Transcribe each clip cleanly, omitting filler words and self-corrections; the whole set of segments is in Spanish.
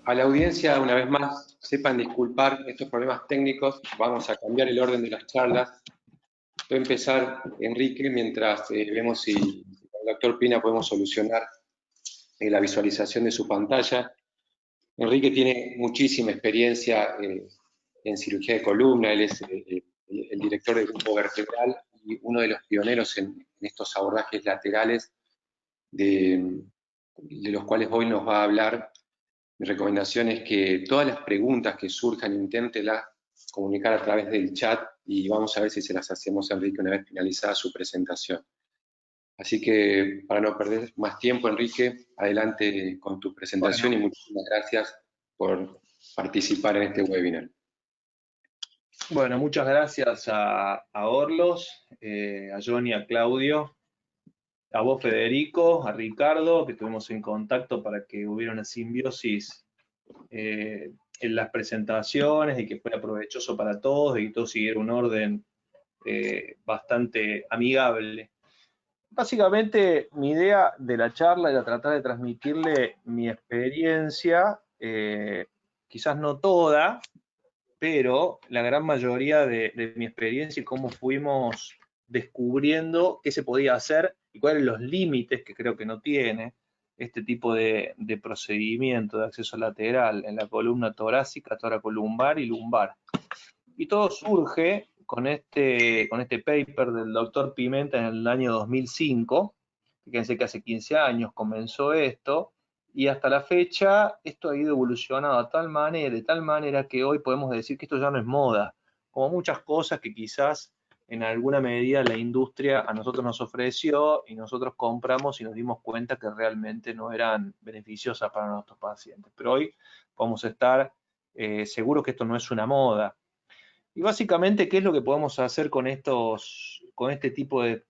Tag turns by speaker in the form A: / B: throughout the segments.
A: A la audiencia, una vez más, sepan disculpar estos problemas técnicos. Vamos a cambiar el orden de las charlas. Voy a empezar, Enrique, mientras vemos si con el doctor Pina podemos solucionar la visualización de su pantalla. Enrique tiene muchísima experiencia en cirugía de columna. Él es el director del grupo vertebral y uno de los pioneros en estos abordajes laterales de los cuales hoy nos va a hablar. Mi recomendación es que todas las preguntas que surjan, inténtelas comunicar a través del chat y vamos a ver si se las hacemos a Enrique una vez finalizada su presentación. Así que, para no perder más tiempo, Enrique, adelante con tu presentación y
B: Bueno,
A: muchísimas gracias por participar en este webinar.
B: bueno, muchas gracias a Orlos, a Johnny, a Claudio, a vos Federico, a Ricardo, que estuvimos en contacto para que hubiera una simbiosis en las presentaciones y que fuera provechoso para todos y que todo siguiera un orden bastante amigable. Básicamente, mi idea de la charla era tratar de transmitirle mi experiencia, quizás no toda, pero la gran mayoría de mi experiencia y cómo fuimos descubriendo qué se podía hacer y cuáles los límites que creo que no tiene este tipo de procedimiento de acceso lateral en la columna torácica, toracolumbar y lumbar. Y todo surge con este paper del doctor Pimenta en el año 2005. Fíjense que hace 15 años comenzó esto, y hasta la fecha esto ha ido evolucionando de tal manera que hoy podemos decir que esto ya no es moda, como muchas cosas que quizás en alguna medida la industria a nosotros nos ofreció y nosotros compramos y nos dimos cuenta que realmente no eran beneficiosas para nuestros pacientes. Pero hoy podemos estar seguros que esto no es una moda. Y básicamente, ¿qué es lo que podemos hacer con este tipo de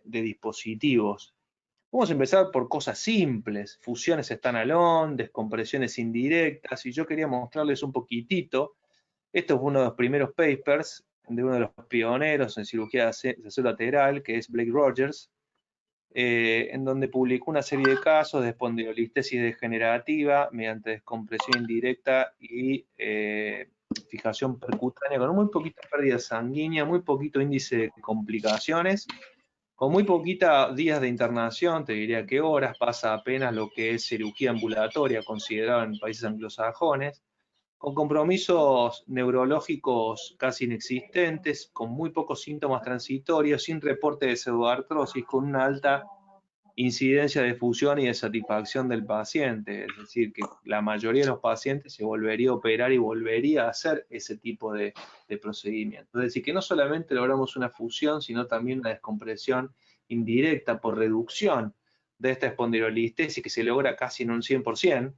B: dispositivos? Vamos a empezar por cosas simples, fusiones standalone, descompresiones indirectas, y yo quería mostrarles un poquitito. Esto es uno de los primeros papers de uno de los pioneros en cirugía de acceso lateral, que es Blake Rogers, en donde publicó una serie de casos de espondilolistesis degenerativa mediante descompresión indirecta y fijación percutánea con muy poquita pérdida sanguínea, muy poquito índice de complicaciones, con muy poquitos días de internación, te diría que horas, pasa apenas lo que es cirugía ambulatoria considerado en países anglosajones, con compromisos neurológicos casi inexistentes, con muy pocos síntomas transitorios, sin reporte de pseudoartrosis, con una alta incidencia de fusión y de satisfacción del paciente, es decir, que la mayoría de los pacientes se volvería a operar y volvería a hacer ese tipo de procedimiento. Es decir, que no solamente logramos una fusión, sino también una descompresión indirecta por reducción de esta espondilolistesis que se logra casi en un 100%,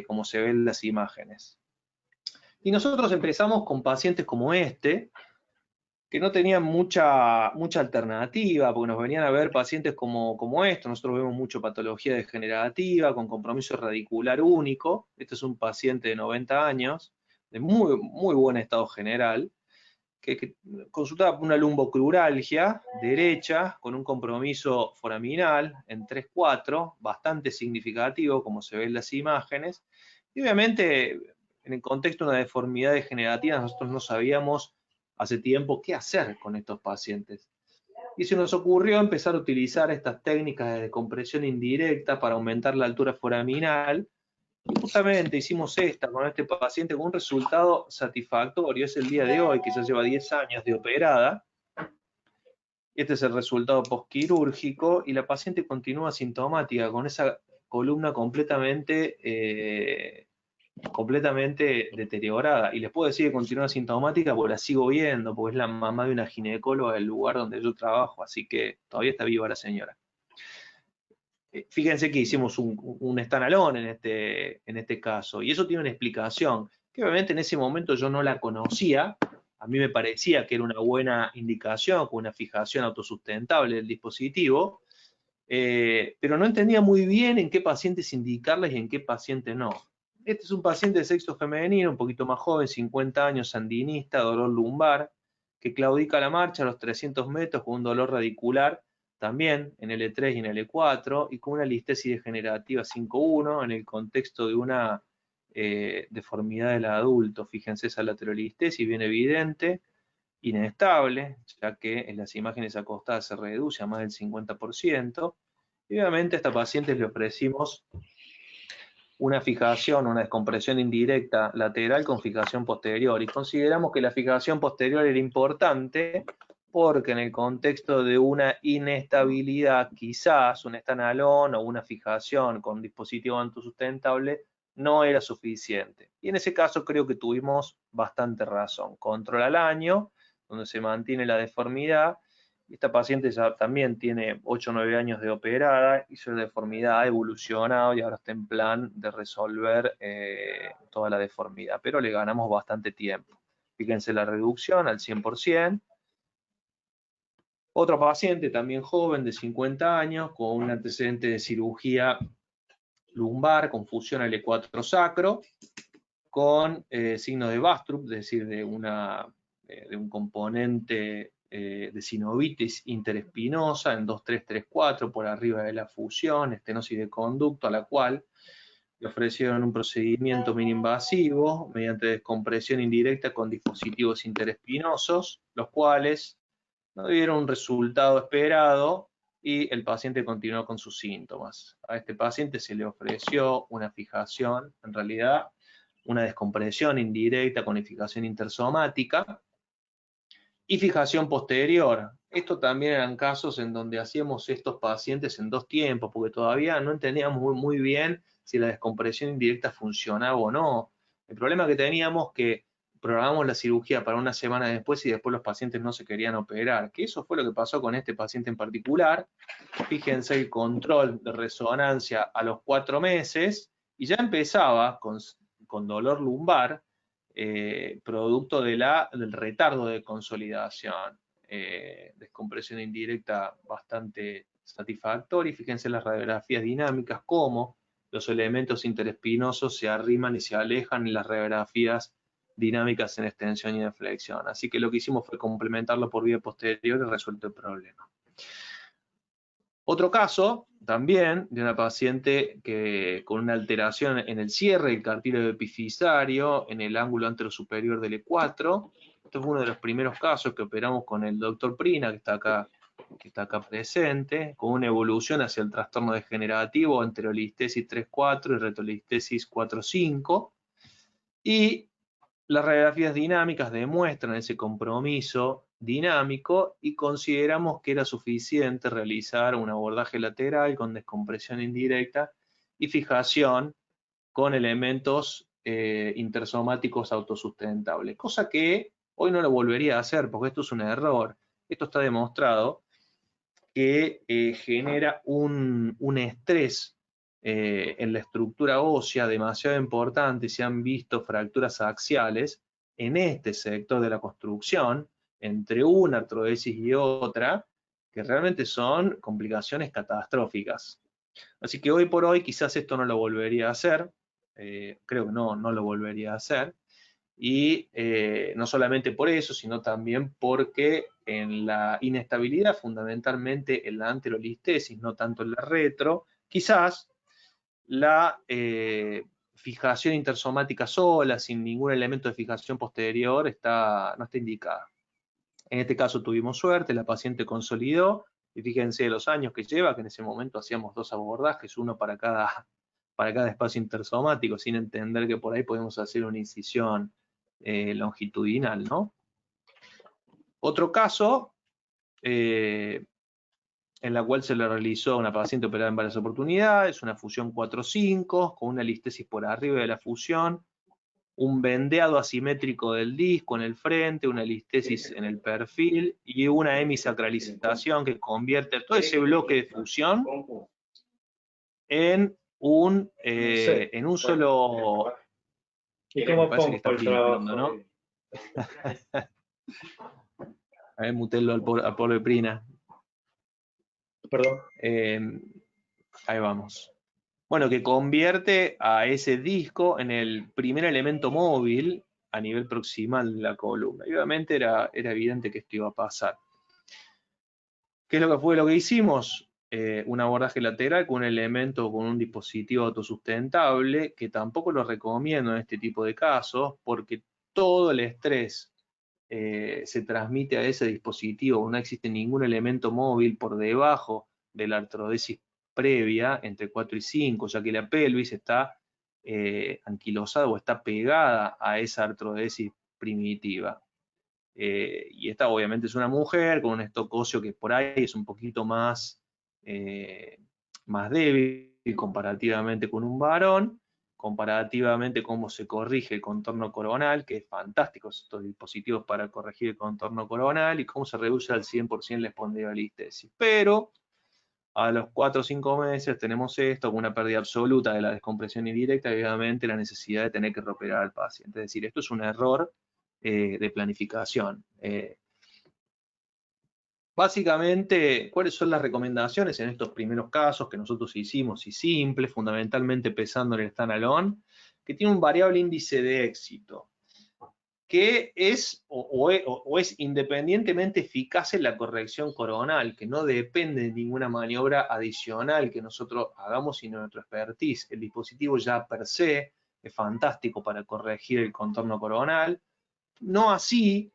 B: como se ven en las imágenes. Y nosotros empezamos con pacientes como este, que no tenían mucha alternativa, porque nos venían a ver pacientes como esto. Nosotros vemos mucho patología degenerativa, con compromiso radicular único. Este es un paciente de 90 años, de muy buen estado general, que consultaba por una lumbocruralgia derecha, con un compromiso foraminal en 3-4, bastante significativo, como se ve en las imágenes. Y obviamente, en el contexto de una deformidad degenerativa, nosotros no sabíamos hace tiempo qué hacer con estos pacientes. Y se nos ocurrió empezar a utilizar estas técnicas de descompresión indirecta para aumentar la altura foraminal. Y justamente hicimos esta con este paciente con un resultado satisfactorio. Es el día de hoy, que ya lleva 10 años de operada. Este es el resultado postquirúrgico y la paciente continúa sintomática con esa columna completamente deteriorada. Y les puedo decir que continúa sintomática porque la sigo viendo, porque es la mamá de una ginecóloga del lugar donde yo trabajo, así que todavía está viva la señora. Fíjense que hicimos un standalone en este caso, y eso tiene una explicación, que obviamente en ese momento yo no la conocía. A mí me parecía que era una buena indicación, con una fijación autosustentable del dispositivo, pero no entendía muy bien en qué pacientes indicarles y en qué pacientes no. Este es un paciente de sexo femenino, un poquito más joven, 50 años, sandinista, dolor lumbar, que claudica la marcha a los 300 metros con un dolor radicular también en L3 y en L4, y con una listesis degenerativa 5.1 en el contexto de una deformidad del adulto. Fíjense esa laterolistesis bien evidente, inestable, ya que en las imágenes acostadas se reduce a más del 50%. Y obviamente a esta paciente le ofrecimos una fijación, una descompresión indirecta lateral con fijación posterior. Y consideramos que la fijación posterior era importante porque en el contexto de una inestabilidad, quizás un estanolon o una fijación con dispositivo autosustentable no era suficiente. Y en ese caso creo que tuvimos bastante razón. Control al año, donde se mantiene la deformidad. Esta paciente ya también tiene 8 o 9 años de operada y su deformidad ha evolucionado y ahora está en plan de resolver toda la deformidad, pero le ganamos bastante tiempo. Fíjense la reducción al 100%. Otro paciente también joven de 50 años con un antecedente de cirugía lumbar con fusión L4 sacro, con signo de Bastrup, es decir, de un componente de sinovitis interespinosa en 2.3.3.4 por arriba de la fusión, estenosis de conducto, a la cual le ofrecieron un procedimiento mini-invasivo mediante descompresión indirecta con dispositivos interespinosos, los cuales no dieron un resultado esperado y el paciente continuó con sus síntomas. A este paciente se le ofreció una fijación, en realidad una descompresión indirecta con fijación intersomática y fijación posterior. Esto también eran casos en donde hacíamos estos pacientes en 2 tiempos, porque todavía no entendíamos muy bien si la descompresión indirecta funcionaba o no. El problema que teníamos que programamos la cirugía para una semana después y después los pacientes no se querían operar, que eso fue lo que pasó con este paciente en particular. Fíjense el control de resonancia a los 4 meses y ya empezaba con dolor lumbar, producto del retardo de consolidación. Descompresión indirecta bastante satisfactoria. Y fíjense las radiografías dinámicas, cómo los elementos interespinosos se arriman y se alejan en las radiografías dinámicas en extensión y en flexión. Así que lo que hicimos fue complementarlo por vía posterior y resuelto el problema. Otro caso, también, de una paciente con una alteración en el cierre del cartílago epifisario, en el ángulo anterosuperior del E4. Este fue uno de los primeros casos que operamos con el doctor Prina, que está acá presente, con una evolución hacia el trastorno degenerativo, anterolistesis 3.4 y retrolistesis 4.5. Y las radiografías dinámicas demuestran ese compromiso dinámico y consideramos que era suficiente realizar un abordaje lateral con descompresión indirecta y fijación con elementos intersomáticos autosustentables, cosa que hoy no lo volvería a hacer porque esto es un error. Esto está demostrado que genera un estrés en la estructura ósea demasiado importante. Se han visto fracturas axiales en este sector de la construcción, entre una artrodesis y otra, que realmente son complicaciones catastróficas. Así que hoy por hoy quizás esto no lo volvería a hacer, creo que no lo volvería a hacer, y no solamente por eso, sino también porque en la inestabilidad, fundamentalmente en la anterolistesis, no tanto en la retro, quizás la fijación intersomática sola, sin ningún elemento de fijación posterior, no está indicada. En este caso tuvimos suerte, la paciente consolidó, y fíjense los años que lleva, que en ese momento hacíamos 2 abordajes, uno para cada espacio intersomático, sin entender que por ahí podemos hacer una incisión longitudinal, ¿no? Otro caso, en la cual se le realizó a una paciente operada en varias oportunidades, una fusión 4.5, con una listesis por arriba de la fusión, un vendeado asimétrico del disco en el frente, una listesis en el perfil y una hemisacralización que convierte todo ese bloque de fusión en un solo... Me parece que está pintando, ¿no? A ver, mutenlo al pobre Prina.
C: Perdón.
B: Ahí vamos. Bueno, que convierte a ese disco en el primer elemento móvil a nivel proximal de la columna. Y obviamente era evidente que esto iba a pasar. ¿Qué es lo que fue lo que hicimos? Un abordaje lateral con un elemento, con un dispositivo autosustentable, que tampoco lo recomiendo en este tipo de casos, porque todo el estrés se transmite a ese dispositivo, no existe ningún elemento móvil por debajo de la artrodesis previa, entre 4 y 5, ya que la pelvis está anquilosada o está pegada a esa artrodesis primitiva. Y esta obviamente es una mujer con un stock óseo que por ahí es un poquito más, más débil comparativamente con un varón, comparativamente cómo se corrige el contorno coronal, que es fantástico estos dispositivos para corregir el contorno coronal, y cómo se reduce al 100% la espondilolistesis. Pero a los 4 o 5 meses tenemos esto con una pérdida absoluta de la descompresión indirecta y obviamente la necesidad de tener que reoperar al paciente. Es decir, esto es un error de planificación. Básicamente, ¿cuáles son las recomendaciones en estos primeros casos que nosotros hicimos y simples, fundamentalmente pesando en el standalone, que tiene un variable índice de éxito, que es o es independientemente eficaz en la corrección coronal, que no depende de ninguna maniobra adicional que nosotros hagamos, sino de nuestro expertise. El dispositivo ya per se es fantástico para corregir el contorno coronal, no así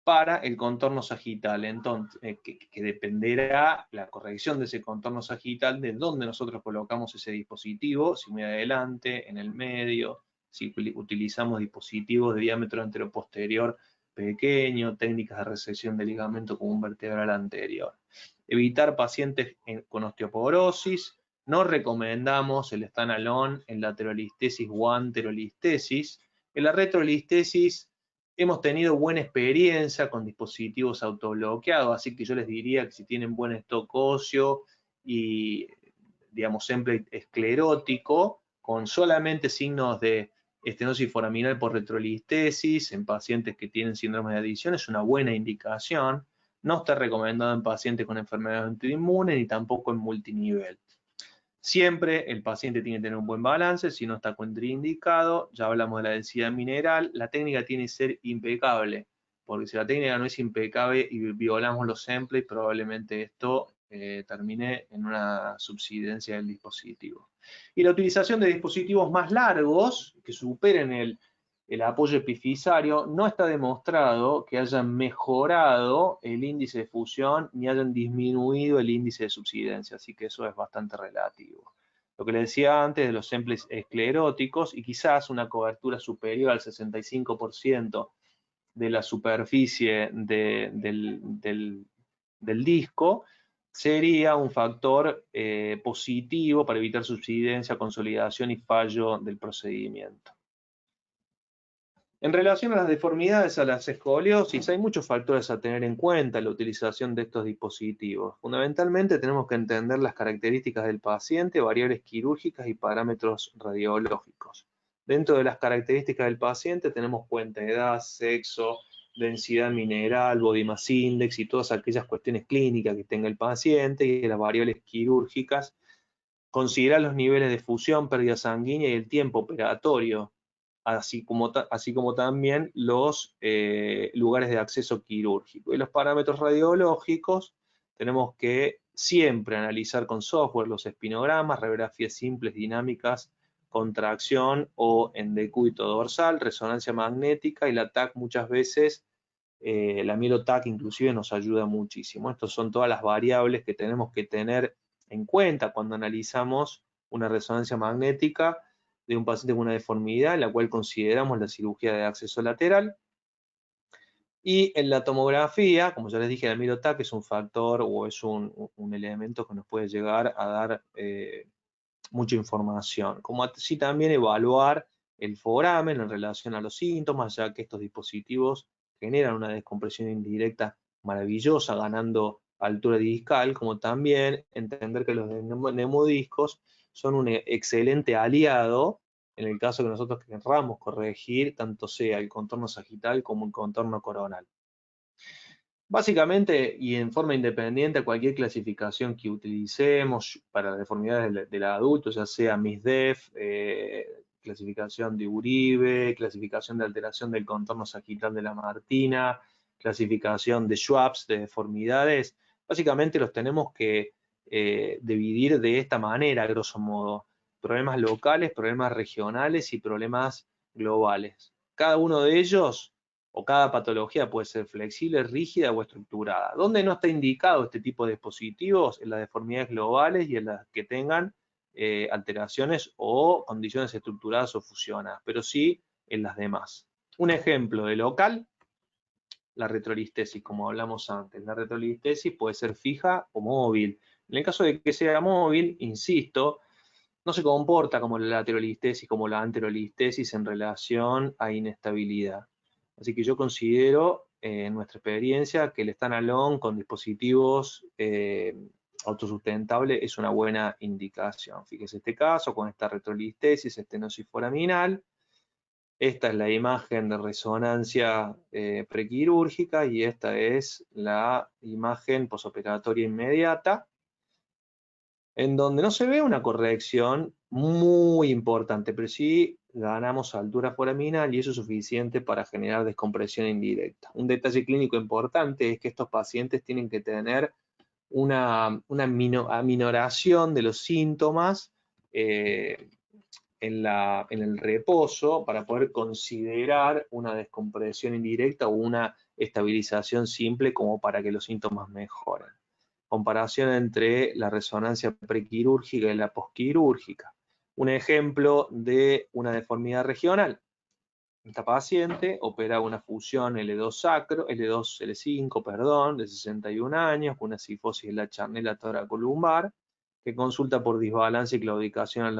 B: para el contorno sagital, entonces, que dependerá la corrección de ese contorno sagital de dónde nosotros colocamos ese dispositivo, si muy adelante, en el medio, si utilizamos dispositivos de diámetro anteroposterior pequeño, técnicas de resección de ligamento común vertebral anterior. Evitar pacientes con osteoporosis. No recomendamos el standalone en laterolistesis o anterolistesis. En la retrolistesis hemos tenido buena experiencia con dispositivos autobloqueados, así que yo les diría que si tienen buen stock óseo y, digamos, template esclerótico, con solamente signos de estenosis foraminal por retrolistesis en pacientes que tienen síndrome de adición, es una buena indicación. No está recomendado en pacientes con enfermedades autoinmunes ni tampoco en multinivel. Siempre el paciente tiene que tener un buen balance, si no está contraindicado. Ya hablamos de la densidad mineral. La técnica tiene que ser impecable, porque si la técnica no es impecable y violamos los templates, probablemente esto termine en una subsidencia del dispositivo. Y la utilización de dispositivos más largos, que superen el apoyo epifisario, no está demostrado que hayan mejorado el índice de fusión ni hayan disminuido el índice de subsidencia, así que eso es bastante relativo. Lo que les decía antes de los temples escleróticos y quizás una cobertura superior al 65% de la superficie del disco sería un factor positivo para evitar subsidencia, consolidación y fallo del procedimiento. En relación a las deformidades, a las escoliosis, hay muchos factores a tener en cuenta en la utilización de estos dispositivos. Fundamentalmente tenemos que entender las características del paciente, variables quirúrgicas y parámetros radiológicos. Dentro de las características del paciente tenemos cuenta de edad, sexo, densidad mineral, body mass index y todas aquellas cuestiones clínicas que tenga el paciente, y las variables quirúrgicas. Considerar los niveles de fusión, pérdida sanguínea y el tiempo operatorio, así como también los lugares de acceso quirúrgico. Y los parámetros radiológicos tenemos que siempre analizar con software los espinogramas, radiografías simples, dinámicas, contracción o en decúbito dorsal, resonancia magnética, y la TAC muchas veces, la mieloTAC inclusive nos ayuda muchísimo. Estas son todas las variables que tenemos que tener en cuenta cuando analizamos una resonancia magnética de un paciente con una deformidad, en la cual consideramos la cirugía de acceso lateral. Y en la tomografía, como ya les dije, la mieloTAC es un factor o es un elemento que nos puede llegar a dar mucha información. Como así también evaluar el foramen en relación a los síntomas, ya que estos dispositivos generan una descompresión indirecta maravillosa, ganando altura discal, como también entender que los neumodiscos son un excelente aliado en el caso que nosotros queramos corregir, tanto sea el contorno sagital como el contorno coronal. Básicamente, y en forma independiente, cualquier clasificación que utilicemos para las deformidades del adulto, ya sea MISDEF, clasificación de Uribe, clasificación de alteración del contorno sagital de Lamartina, clasificación de Schwab's de deformidades, Básicamente los tenemos que dividir de esta manera, a grosso modo. Problemas locales, problemas regionales y problemas globales. Cada uno de ellos, o cada patología, puede ser flexible, rígida o estructurada. ¿Dónde no está indicado este tipo de dispositivos? En las deformidades globales y en las que tengan alteraciones o condiciones estructuradas o fusionadas, pero sí en las demás. Un ejemplo de local, la retrolistesis, como hablamos antes. La retrolistesis puede ser fija o móvil. En el caso de que sea móvil, insisto, no se comporta como la laterolistesis, como la anterolistesis en relación a inestabilidad. Así que yo considero, en nuestra experiencia, que el stand-alone con dispositivos autosustentables es una buena indicación. Fíjese este caso con esta retrolistesis, estenosis foraminal. Esta es la imagen de resonancia prequirúrgica y esta es la imagen posoperatoria inmediata, en donde no se ve una corrección muy importante, pero sí ganamos altura foraminal y eso es suficiente para generar descompresión indirecta. Un detalle clínico importante es que estos pacientes tienen que tener una aminoración de los síntomas en el reposo para poder considerar una descompresión indirecta o una estabilización simple como para que los síntomas mejoren. Comparación entre la resonancia prequirúrgica y la posquirúrgica. Un ejemplo de una deformidad regional. Esta paciente opera una fusión L2-L5, perdón, de 61 años, con una cifosis de la charnela toracolumbar, que consulta por desbalance y claudicación a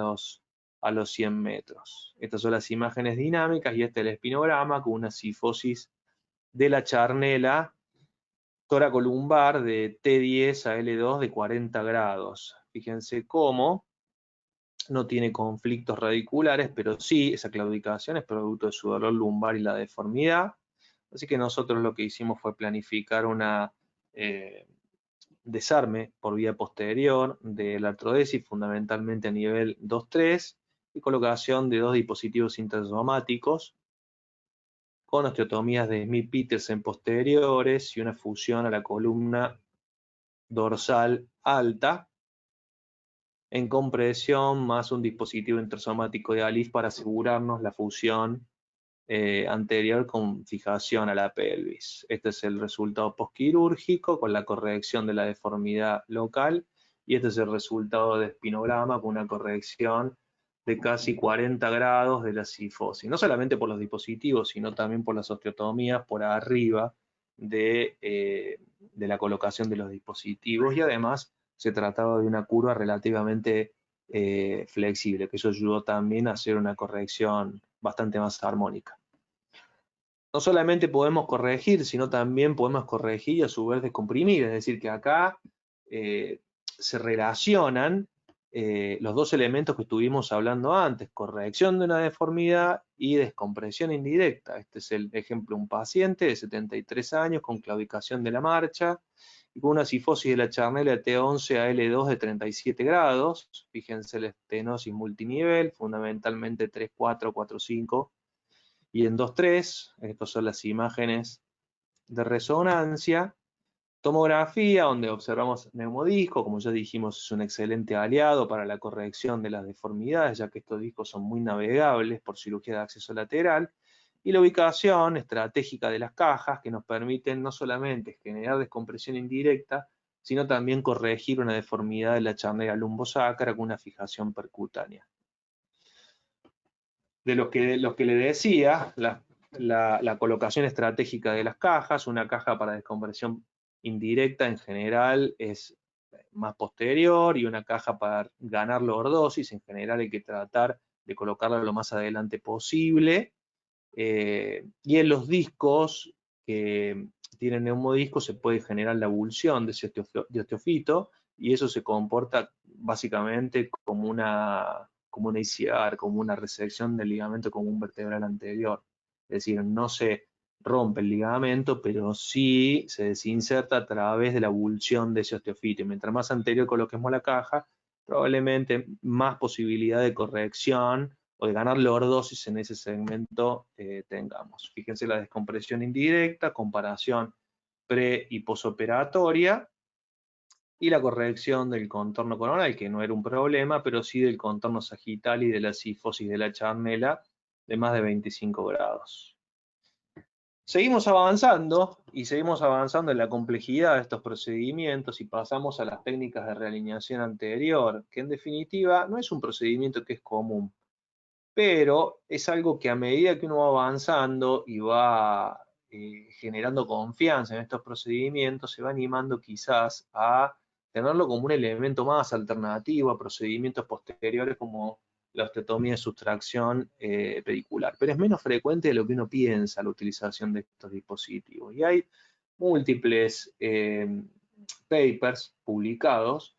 B: los 100 metros. Estas son las imágenes dinámicas y este es el espinograma con una cifosis de la charnela toracolumbar de T10 a L2 de 40 grados. Fíjense cómo no tiene conflictos radiculares, pero sí esa claudicación es producto de su dolor lumbar y la deformidad. Así que nosotros lo que hicimos fue planificar una desarme por vía posterior de la artrodesis, fundamentalmente a nivel 2-3, y colocación de 2 dispositivos intersomáticos con osteotomías de Smith-Petersen posteriores y una fusión a la columna dorsal alta en compresión más un dispositivo intersomático de ALIF para asegurarnos la fusión anterior con fijación a la pelvis. Este es el resultado postquirúrgico con la corrección de la deformidad local y este es el resultado de espinograma con una corrección de casi 40 grados de la cifosis. No solamente por los dispositivos, sino también por las osteotomías por arriba de la colocación de los dispositivos y además se trataba de una curva relativamente flexible, que eso ayudó también a hacer una corrección bastante más armónica. No solamente podemos corregir, sino también podemos corregir y a su vez descomprimir, es decir, que acá se relacionan los dos elementos que estuvimos hablando antes, corrección de una deformidad y descompresión indirecta. Este es el ejemplo de un paciente de 73 años con claudicación de la marcha y con una cifosis de la charnela de T11 a L2 de 37 grados. Fíjense la estenosis multinivel, fundamentalmente 3-4, 4-5 y en 2-3. Estas son las imágenes de resonancia. Tomografía, donde observamos neumodisco, como ya dijimos, es un excelente aliado para la corrección de las deformidades, ya que estos discos son muy navegables por cirugía de acceso lateral, y la ubicación estratégica de las cajas, que nos permiten no solamente generar descompresión indirecta, sino también corregir una deformidad de la charnela lumbosacra con una fijación percutánea. De los que le decía, la colocación estratégica de las cajas, una caja para descompresión indirecta en general es más posterior y una caja para ganar lordosis en general hay que tratar de colocarla lo más adelante posible. Y en los discos que tienen neumodisco se puede generar la avulsión de ese osteofito y eso se comporta básicamente como una ICR, como una resección del ligamento común vertebral anterior. Es decir, no se rompe el ligamento, pero sí se desinserta a través de la avulsión de ese osteofito. Y mientras más anterior coloquemos la caja, probablemente más posibilidad de corrección o de ganar lordosis en ese segmento tengamos. Fíjense la descompresión indirecta, comparación pre y posoperatoria, y la corrección del contorno coronal, que no era un problema, pero sí del contorno sagital y de la cifosis de la charnela de más de 25 grados. Seguimos avanzando y seguimos avanzando en la complejidad de estos procedimientos y pasamos a las técnicas de realineación anterior, que en definitiva no es un procedimiento que es común, pero es algo que a medida que uno va avanzando y va generando confianza en estos procedimientos, se va animando quizás a tenerlo como un elemento más alternativo a procedimientos posteriores como la osteotomía de sustracción pedicular. Pero es menos frecuente de lo que uno piensa la utilización de estos dispositivos. Y hay múltiples papers publicados,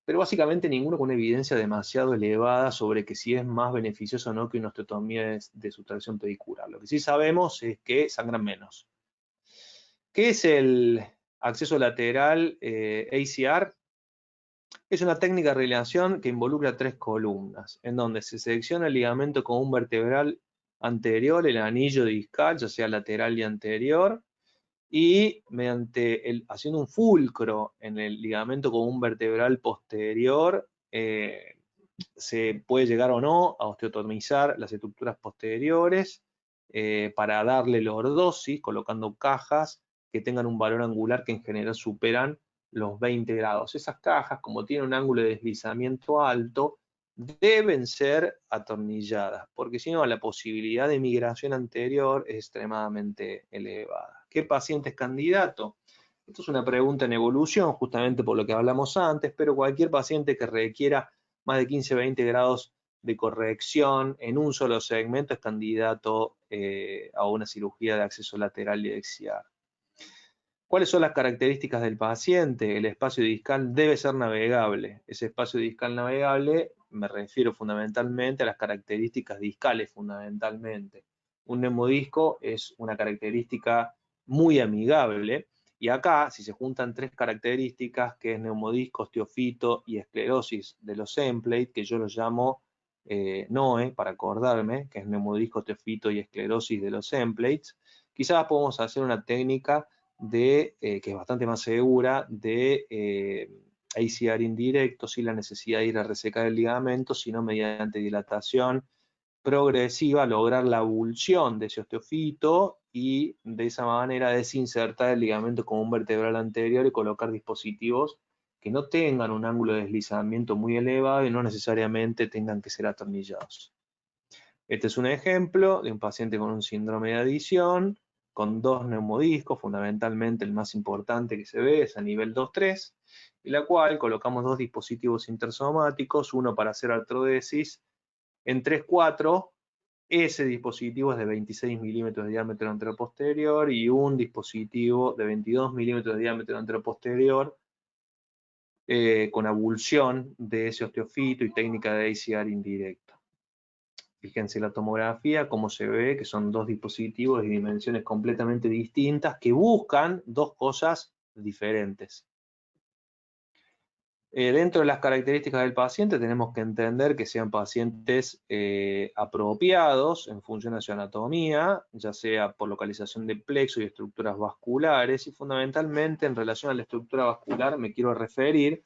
B: pero básicamente ninguno con una evidencia demasiado elevada sobre que si es más beneficioso o no que una osteotomía de sustracción pedicular. Lo que sí sabemos es que sangran menos. ¿Qué es el acceso lateral ACR? Es una técnica de realineación que involucra 3 columnas, en donde se selecciona el ligamento común vertebral anterior, el anillo discal, ya sea lateral y anterior, y haciendo un fulcro en el ligamento común vertebral posterior, se puede llegar o no a osteotomizar las estructuras posteriores para darle lordosis, colocando cajas que tengan un valor angular que en general superan los 20 grados. Esas cajas, como tienen un ángulo de deslizamiento alto, deben ser atornilladas, porque si no, la posibilidad de migración anterior es extremadamente elevada. ¿Qué paciente es candidato? Esto es una pregunta en evolución, justamente por lo que hablamos antes, pero cualquier paciente que requiera más de 15-20 grados de corrección en un solo segmento es candidato a una cirugía de acceso lateral y axial. ¿Cuáles son las características del paciente? El espacio discal debe ser navegable. Ese espacio discal navegable me refiero fundamentalmente a las características discales fundamentalmente. Un neumodisco es una característica muy amigable y acá, si se juntan 3 características, que es neumodisco, osteofito y esclerosis de los Emplate, que yo los llamo NOE, para acordarme, que es neumodisco, osteofito y esclerosis de los Emplates, quizás podemos hacer una técnica que es bastante más segura, de ACR indirecto, sin la necesidad de ir a resecar el ligamento, sino mediante dilatación progresiva lograr la abulsión de ese osteofito y de esa manera desinsertar el ligamento común vertebral anterior y colocar dispositivos que no tengan un ángulo de deslizamiento muy elevado y no necesariamente tengan que ser atornillados. Este es un ejemplo de un paciente con un síndrome de adición, con 2 neumodiscos, fundamentalmente el más importante que se ve es a nivel 2-3, en la cual colocamos 2 dispositivos intersomáticos, uno para hacer artrodesis en 3-4, ese dispositivo es de 26 milímetros de diámetro anteroposterior y un dispositivo de 22 milímetros de diámetro anteroposterior con abulsión de ese osteofito y técnica de ACR indirecto. Fíjense la tomografía, cómo se ve que son 2 dispositivos de dimensiones completamente distintas que buscan 2 cosas diferentes. Dentro de las características del paciente tenemos que entender que sean pacientes apropiados en función de su anatomía, ya sea por localización de plexo y estructuras vasculares, y fundamentalmente en relación a la estructura vascular me quiero referir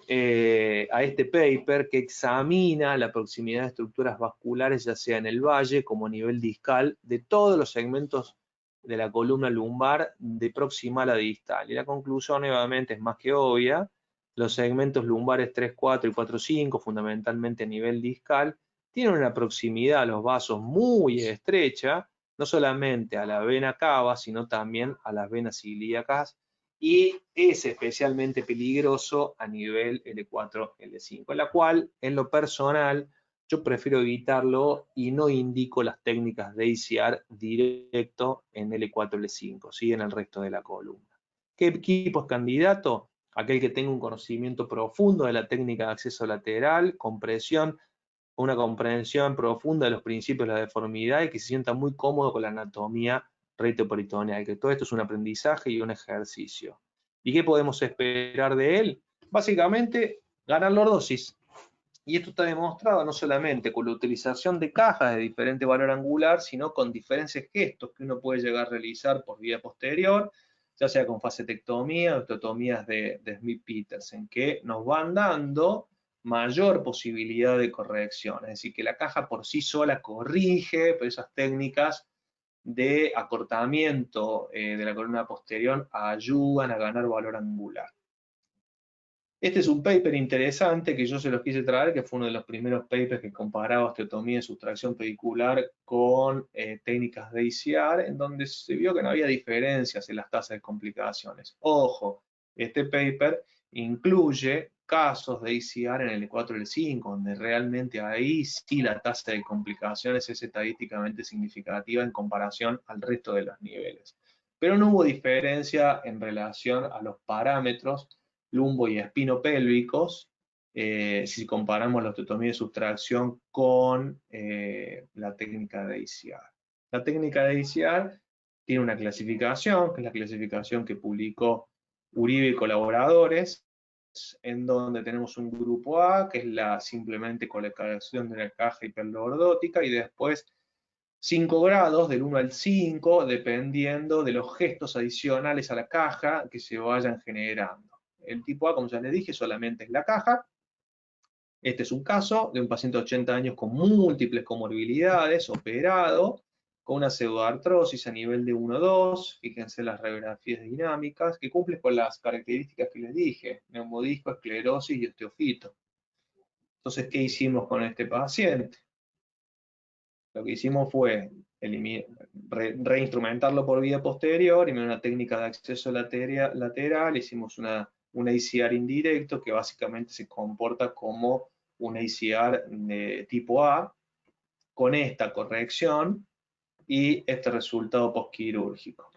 B: a este paper que examina la proximidad de estructuras vasculares, ya sea en el valle como a nivel discal, de todos los segmentos de la columna lumbar de proximal a distal. Y la conclusión nuevamente es más que obvia. Los segmentos lumbares 3-4 y 4-5, fundamentalmente a nivel discal, tienen una proximidad a los vasos muy estrecha, no solamente a la vena cava, sino también a las venas ilíacas, y es especialmente peligroso a nivel L4, L5, en la cual, en lo personal, yo prefiero evitarlo y no indico las técnicas de ACR directo en L4, L5, ¿sí? En el resto de la columna. ¿Qué equipo es candidato? Aquel que tenga un conocimiento profundo de la técnica de acceso lateral, una comprensión profunda de los principios de la deformidad y que se sienta muy cómodo con la anatomía retroperitoneal, que todo esto es un aprendizaje y un ejercicio. ¿Y qué podemos esperar de él? Básicamente, ganar lordosis. Y esto está demostrado no solamente con la utilización de cajas de diferente valor angular, sino con diferentes gestos que uno puede llegar a realizar por vía posterior, ya sea con facetectomía o osteotomías de Smith-Petersen, que nos van dando mayor posibilidad de corrección. Es decir, que la caja por sí sola corrige, pero esas técnicas de acortamiento de la columna posterior ayudan a ganar valor angular. Este es un paper interesante que yo se los quise traer, que fue uno de los primeros papers que comparaba osteotomía y sustracción pedicular con técnicas de ICR, en donde se vio que no había diferencias en las tasas de complicaciones. Ojo, este paper incluye casos de ICR en el E4 y el 5, donde realmente ahí sí la tasa de complicaciones es estadísticamente significativa en comparación al resto de los niveles. Pero no hubo diferencia en relación a los parámetros lumbo y espinopélvicos, si comparamos la osteotomía de sustracción con la técnica de ICR. La técnica de ICR tiene una clasificación, que es la clasificación que publicó Uribe y colaboradores, en donde tenemos un grupo A, que es la simplemente colocación de la caja hiperlordótica, y después 5 grados, del 1 al 5, dependiendo de los gestos adicionales a la caja que se vayan generando. El tipo A, como ya les dije, solamente es la caja. Este es un caso de un paciente de 80 años con múltiples comorbilidades, operado, con una pseudoartrosis a nivel de 1-2, fíjense las radiografías dinámicas, que cumplen con las características que les dije, neumodisco, esclerosis y osteofito. Entonces, ¿qué hicimos con este paciente? Lo que hicimos fue reinstrumentarlo por vía posterior, y en una técnica de acceso lateral hicimos una ICR indirecto, que básicamente se comporta como una ICR de tipo A, con esta corrección y este resultado postquirúrgico.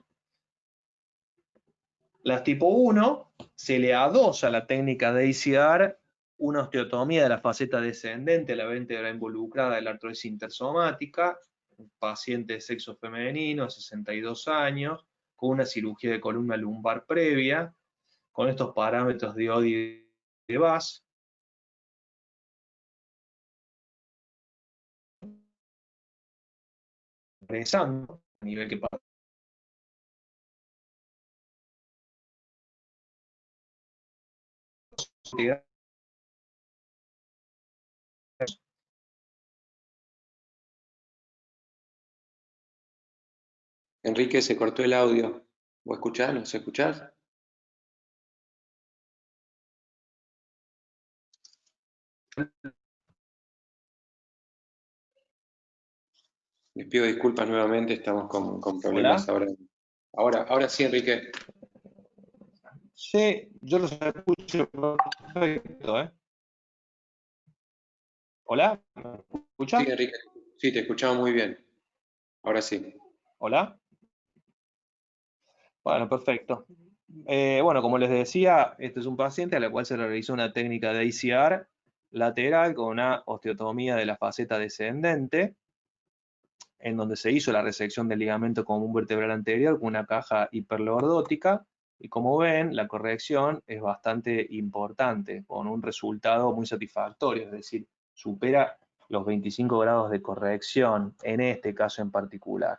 B: Las tipo 1 se le adosa a la técnica de ICR una osteotomía de la faceta descendente, la vértebra involucrada de la artrosis intersomática, un paciente de sexo femenino, 62 años, con una cirugía de columna lumbar previa, con estos parámetros de Oddi y de Bass. Regresando a nivel que pasa.
A: Enrique, se cortó el audio. ¿Vos escuchás? ¿Nos escuchás? Les pido disculpas nuevamente, estamos con problemas
B: Hola.
A: ahora. Ahora sí, Enrique.
B: Sí, yo los escucho perfecto, ¿eh? ¿Hola? ¿Me escucha?
A: Sí, Enrique. Sí, te escuchamos muy bien. Ahora sí.
B: ¿Hola? Bueno, perfecto. Bueno, como les decía, este es un paciente a la cual se le realizó una técnica de ICR lateral con una osteotomía de la faceta descendente, en donde se hizo la resección del ligamento común vertebral anterior con una caja hiperlordótica, y como ven, la corrección es bastante importante, con un resultado muy satisfactorio, es decir, supera los 25 grados de corrección en este caso en particular.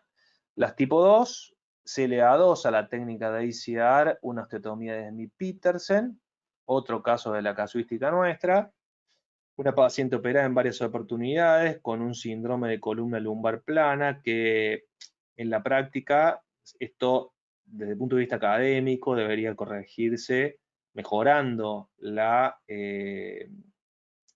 B: Las tipo 2 se le adosa la técnica de ICR una osteotomía de Smith-Petersen, otro caso de la casuística nuestra, una paciente operada en varias oportunidades con un síndrome de columna lumbar plana, que en la práctica esto desde el punto de vista académico debería corregirse mejorando la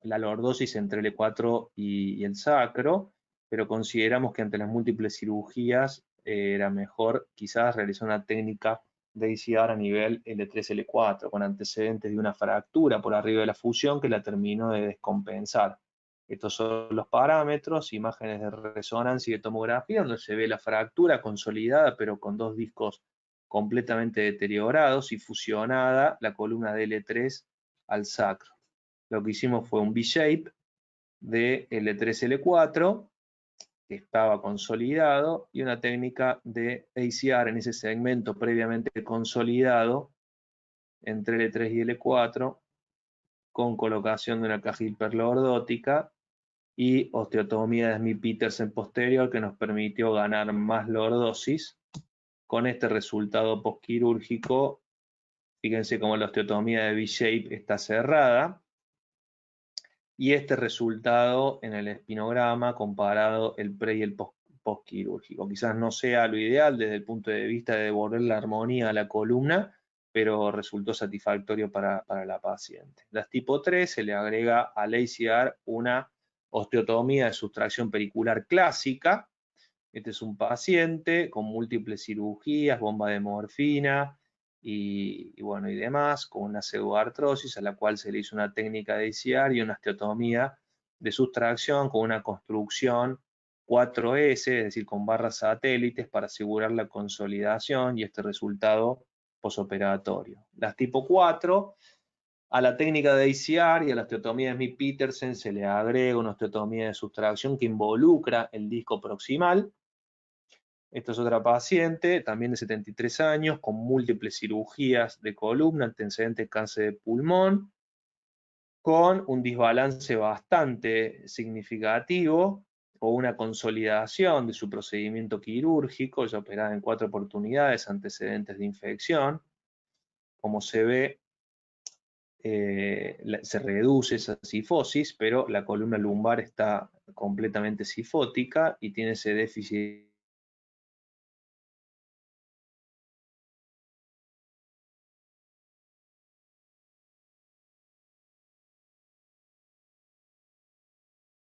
B: lordosis entre el E4 y el sacro, pero consideramos que ante las múltiples cirugías era mejor quizás realizar una técnica de ICR a nivel L3, L4, con antecedentes de una fractura por arriba de la fusión que la terminó de descompensar. Estos son los parámetros, imágenes de resonancia y de tomografía, donde se ve la fractura consolidada, pero con dos discos completamente deteriorados, y fusionada la columna de L3 al sacro. Lo que hicimos fue un V-shape de L3, L4, que estaba consolidado, y una técnica de ICR en ese segmento previamente consolidado entre L3 y L4, con colocación de una caja hiperlordótica y osteotomía de Smith-Petersen posterior, que nos permitió ganar más lordosis con este resultado postquirúrgico. Fíjense cómo la osteotomía de V-shape está cerrada. Y este resultado en el espinograma comparado el pre y el postquirúrgico. Quizás no sea lo ideal desde el punto de vista de devolver la armonía a la columna, pero resultó satisfactorio para la paciente. Las tipo 3 se le agrega al ACR una osteotomía de sustracción pericular clásica. Este es un paciente con múltiples cirugías, bomba de morfina y demás, con una pseudoartrosis a la cual se le hizo una técnica de ACR y una osteotomía de sustracción con una construcción 4S, es decir, con barras satélites para asegurar la consolidación y este resultado posoperatorio. Las tipo 4, a la técnica de ACR y a la osteotomía de Smith-Petersen se le agrega una osteotomía de sustracción que involucra el disco proximal. Esta es otra paciente, también de 73 años, con múltiples cirugías de columna, antecedentes de cáncer de pulmón, con un desbalance bastante significativo o una consolidación de su procedimiento quirúrgico, ya operada en 4 oportunidades, antecedentes de infección. Como se ve, se reduce esa cifosis, pero la columna lumbar está completamente cifótica y tiene ese déficit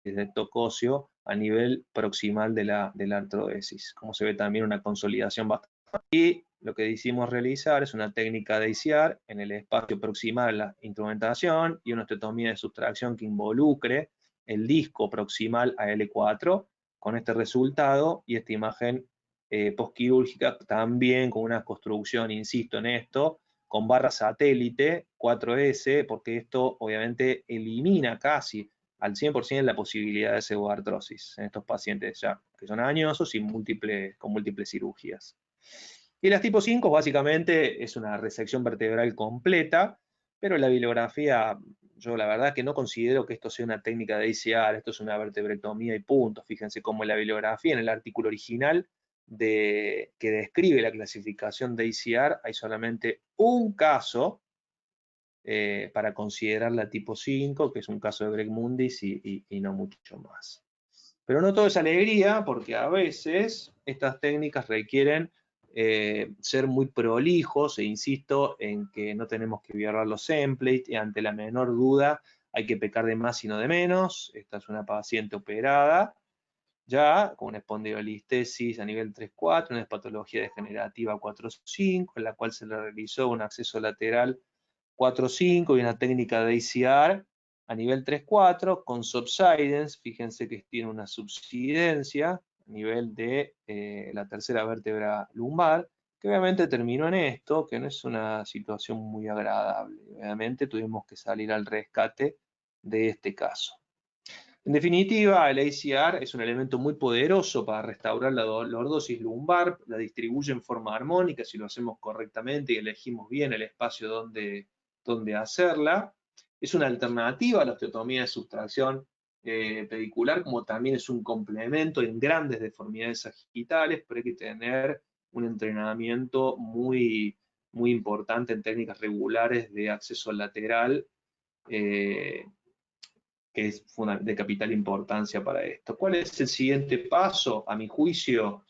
B: de tocóseo a nivel proximal de la artrodesis. Como se ve también una consolidación bastante. Y lo que decidimos realizar es una técnica de ACR en el espacio proximal de la instrumentación y una osteotomía de sustracción que involucre el disco proximal a L4 con este resultado y esta imagen postquirúrgica también con una construcción, insisto en esto, con barra satélite 4S, porque esto obviamente elimina casi al 100% la posibilidad de pseudoartrosis en estos pacientes ya que son añosos y con múltiples cirugías. Y las tipo 5 básicamente es una resección vertebral completa, pero la bibliografía, yo la verdad que no considero que esto sea una técnica de ACR, esto es una vertebrectomía y punto. Fíjense cómo en la bibliografía, en el artículo original que describe la clasificación de ACR, hay solamente un caso para considerar la tipo 5, que es un caso de Greg Mundis y no mucho más. Pero no todo es alegría, porque a veces estas técnicas requieren ser muy prolijos, e insisto en que no tenemos que violar los templates, y ante la menor duda hay que pecar de más y no de menos. Esta es una paciente operada, ya con una espondilolistesis a nivel 3-4, una patología degenerativa 4-5, en la cual se le realizó un acceso lateral 4-5 y una técnica de ACR a nivel 3-4 con subsidence. Fíjense que tiene una subsidencia a nivel de la tercera vértebra lumbar, que obviamente terminó en esto, que no es una situación muy agradable. Obviamente tuvimos que salir al rescate de este caso. En definitiva, el ACR es un elemento muy poderoso para restaurar la lordosis lumbar, la distribuye en forma armónica si lo hacemos correctamente y elegimos bien el espacio donde hacerla. Es una alternativa a la osteotomía de sustracción pedicular, como también es un complemento en grandes deformidades sagitales, pero hay que tener un entrenamiento muy, muy importante en técnicas regulares de acceso lateral, que es de capital importancia para esto. ¿Cuál es el siguiente paso, a mi juicio,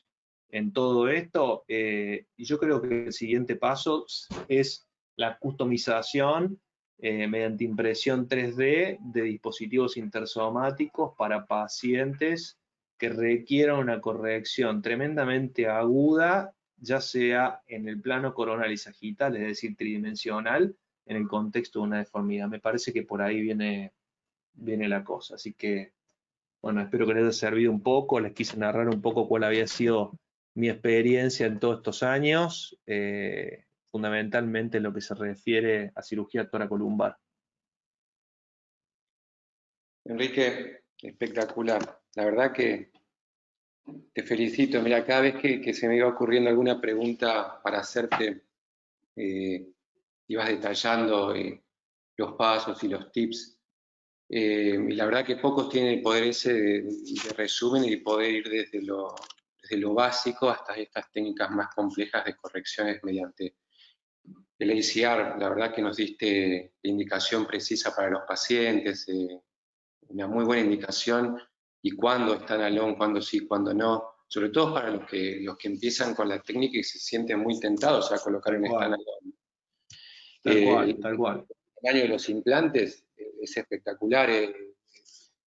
B: en todo esto? Y yo creo que el siguiente paso es la customización mediante impresión 3D de dispositivos intersomáticos para pacientes que requieran una corrección tremendamente aguda, ya sea en el plano coronal y sagital, es decir, tridimensional, en el contexto de una deformidad. Me parece que por ahí viene la cosa. Así que, bueno, espero que les haya servido un poco. Les quise narrar un poco cuál había sido mi experiencia en todos estos años, fundamentalmente en lo que se refiere a cirugía toracolumbar.
A: Enrique, espectacular. La verdad que te felicito. Mira, cada vez que se me iba ocurriendo alguna pregunta para hacerte, ibas detallando los pasos y los tips. Y la verdad que pocos tienen el poder ese de resumen y poder ir desde lo desde lo básico hasta estas técnicas más complejas de correcciones mediante el ACR. La verdad que nos diste la indicación precisa para los pacientes, una muy buena indicación, y cuándo están alone, cuándo sí, cuándo no, sobre todo para los que empiezan con la técnica y se sienten muy tentados a colocar un stand alone.
B: Tal cual, tal cual.
A: El tamaño de los implantes es espectacular,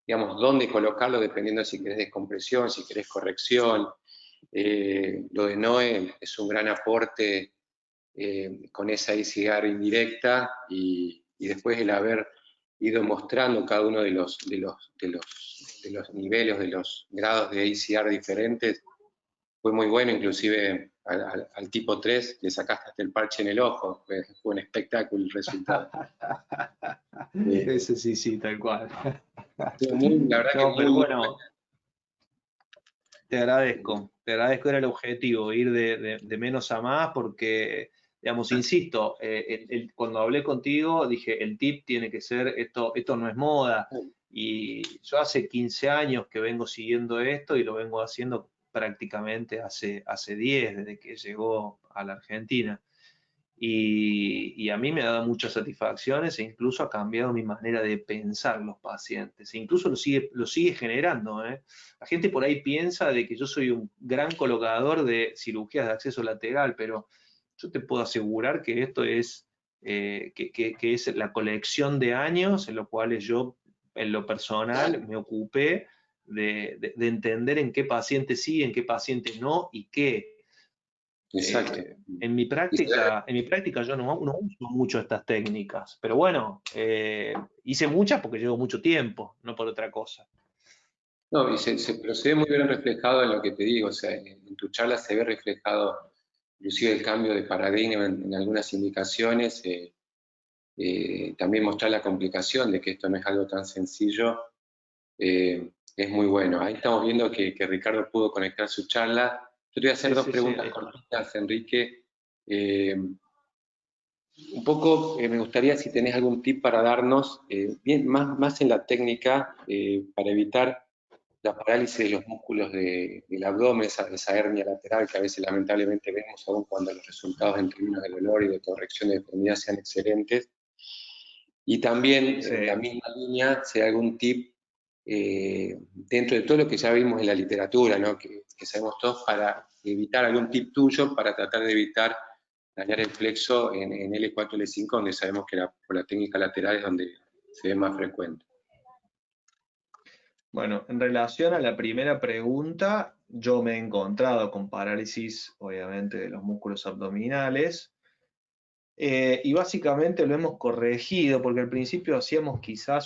A: digamos, dónde colocarlo dependiendo si querés descompresión, si querés corrección. Lo de Noe es un gran aporte con esa ACR indirecta, y después el haber ido mostrando cada uno de los niveles, de los grados de ACR diferentes, fue muy bueno. Inclusive al tipo 3 le sacaste hasta el parche en el ojo, fue un espectáculo el resultado.
B: Ese sí, tal cual.
A: La verdad
B: No,
A: que
B: pero
A: muy
B: bueno, te agradezco, era el objetivo, ir de menos a más, porque, digamos, insisto, cuando hablé contigo dije, el tip tiene que ser, esto no es moda, y yo hace 15 años que vengo siguiendo esto y lo vengo haciendo prácticamente hace 10, desde que llegó a la Argentina. Y a mí me ha dado muchas satisfacciones e incluso ha cambiado mi manera de pensar los pacientes. E incluso lo sigue generando, ¿eh? La gente por ahí piensa de que yo soy un gran colocador de cirugías de acceso lateral, pero yo te puedo asegurar que esto es, que es la colección de años en los cuales yo, en lo personal, me ocupé de entender en qué pacientes sí, en qué pacientes no y qué.
A: Exacto.
B: En mi práctica yo no uso mucho estas técnicas, pero bueno, hice muchas porque llevo mucho tiempo, no por otra cosa.
A: No, pero se ve muy bien reflejado en lo que te digo, o sea, en tu charla se ve reflejado inclusive el cambio de paradigma en algunas indicaciones, también mostrar la complicación de que esto no es algo tan sencillo, es muy bueno. Ahí estamos viendo que Ricardo pudo conectar su charla. Yo te voy a hacer dos preguntas cortitas, Enrique. Un poco me gustaría si tenés algún tip para darnos, bien, más en la técnica, para evitar la parálisis de los músculos del abdomen, esa hernia lateral que a veces lamentablemente vemos, aún cuando los resultados en términos de dolor y de corrección de deformidad sean excelentes. Y también, en la misma línea, si hay algún tip dentro de todo lo que ya vimos en la literatura, ¿no? que sabemos todos, para evitar algún tip tuyo, para tratar de evitar dañar el flexo en L4, L5, donde sabemos que por la técnica lateral es donde se ve más frecuente.
B: Bueno, en relación a la primera pregunta, yo me he encontrado con parálisis, obviamente, de los músculos abdominales, y básicamente lo hemos corregido, porque al principio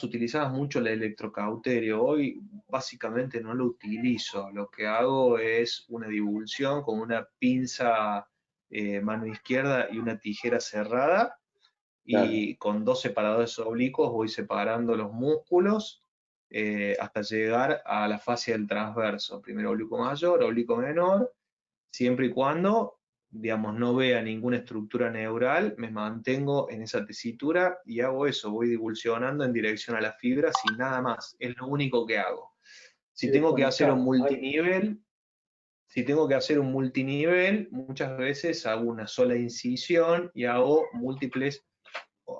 B: utilizabas mucho el electrocauterio, hoy básicamente no lo utilizo, lo que hago es una divulsión con una pinza mano izquierda y una tijera cerrada, y con 2 separadores oblicuos voy separando los músculos hasta llegar a la fascia del transverso, primero oblicuo mayor, oblicuo menor, siempre y cuando, digamos, no vea ninguna estructura neural, me mantengo en esa tesitura y hago eso, voy divulsionando en dirección a las fibras y nada más, es lo único que hago. Si tengo que hacer un multinivel, muchas veces hago una sola incisión y hago múltiples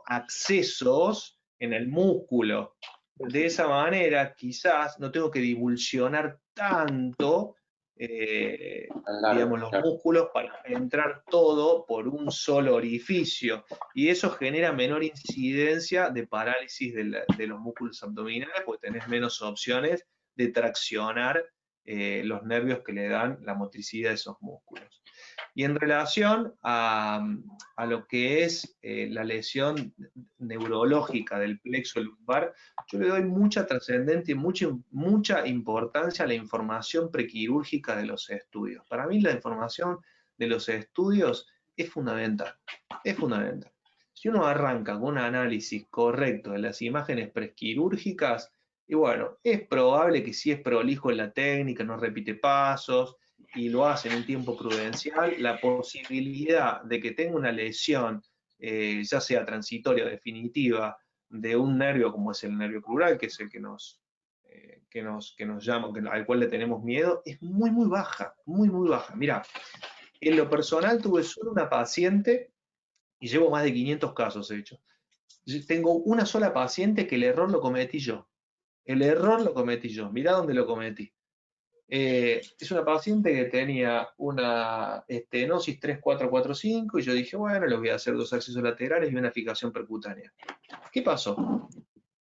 B: accesos en el músculo. De esa manera, quizás no tengo que divulsionar tanto, digamos, los músculos para entrar todo por un solo orificio. Y eso genera menor incidencia de parálisis de los músculos abdominales, porque tenés menos opciones de traccionar los nervios que le dan la motricidad a esos músculos. Y en relación a lo que es la lesión neurológica del plexo lumbar, yo le doy mucha trascendencia y mucha importancia a la información prequirúrgica de los estudios. Para mí la información de los estudios es fundamental, es fundamental. Si uno arranca con un análisis correcto de las imágenes prequirúrgicas, y bueno, es probable que si es prolijo en la técnica, no repite pasos, y lo hace en un tiempo prudencial, la posibilidad de que tenga una lesión, ya sea transitoria o definitiva, de un nervio como es el nervio crural, que es el que nos llaman, al cual le tenemos miedo, es muy, muy baja, muy, muy baja. Mira, en lo personal tuve solo una paciente, y llevo más de 500 casos hechos. Yo tengo una sola paciente que el error lo cometí yo. El error lo cometí yo. Mirá dónde lo cometí. Es una paciente que tenía una estenosis 3445 y yo dije, bueno, le voy a hacer 2 accesos laterales y una fijación percutánea. ¿Qué pasó?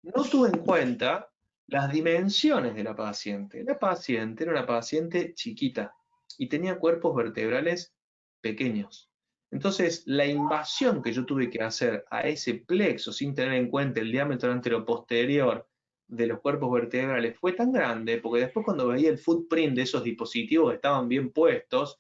B: No tuve en cuenta las dimensiones de la paciente. La paciente era una paciente chiquita y tenía cuerpos vertebrales pequeños. Entonces, la invasión que yo tuve que hacer a ese plexo sin tener en cuenta el diámetro anteroposterior de los cuerpos vertebrales fue tan grande, porque después cuando veía el footprint de esos dispositivos que estaban bien puestos,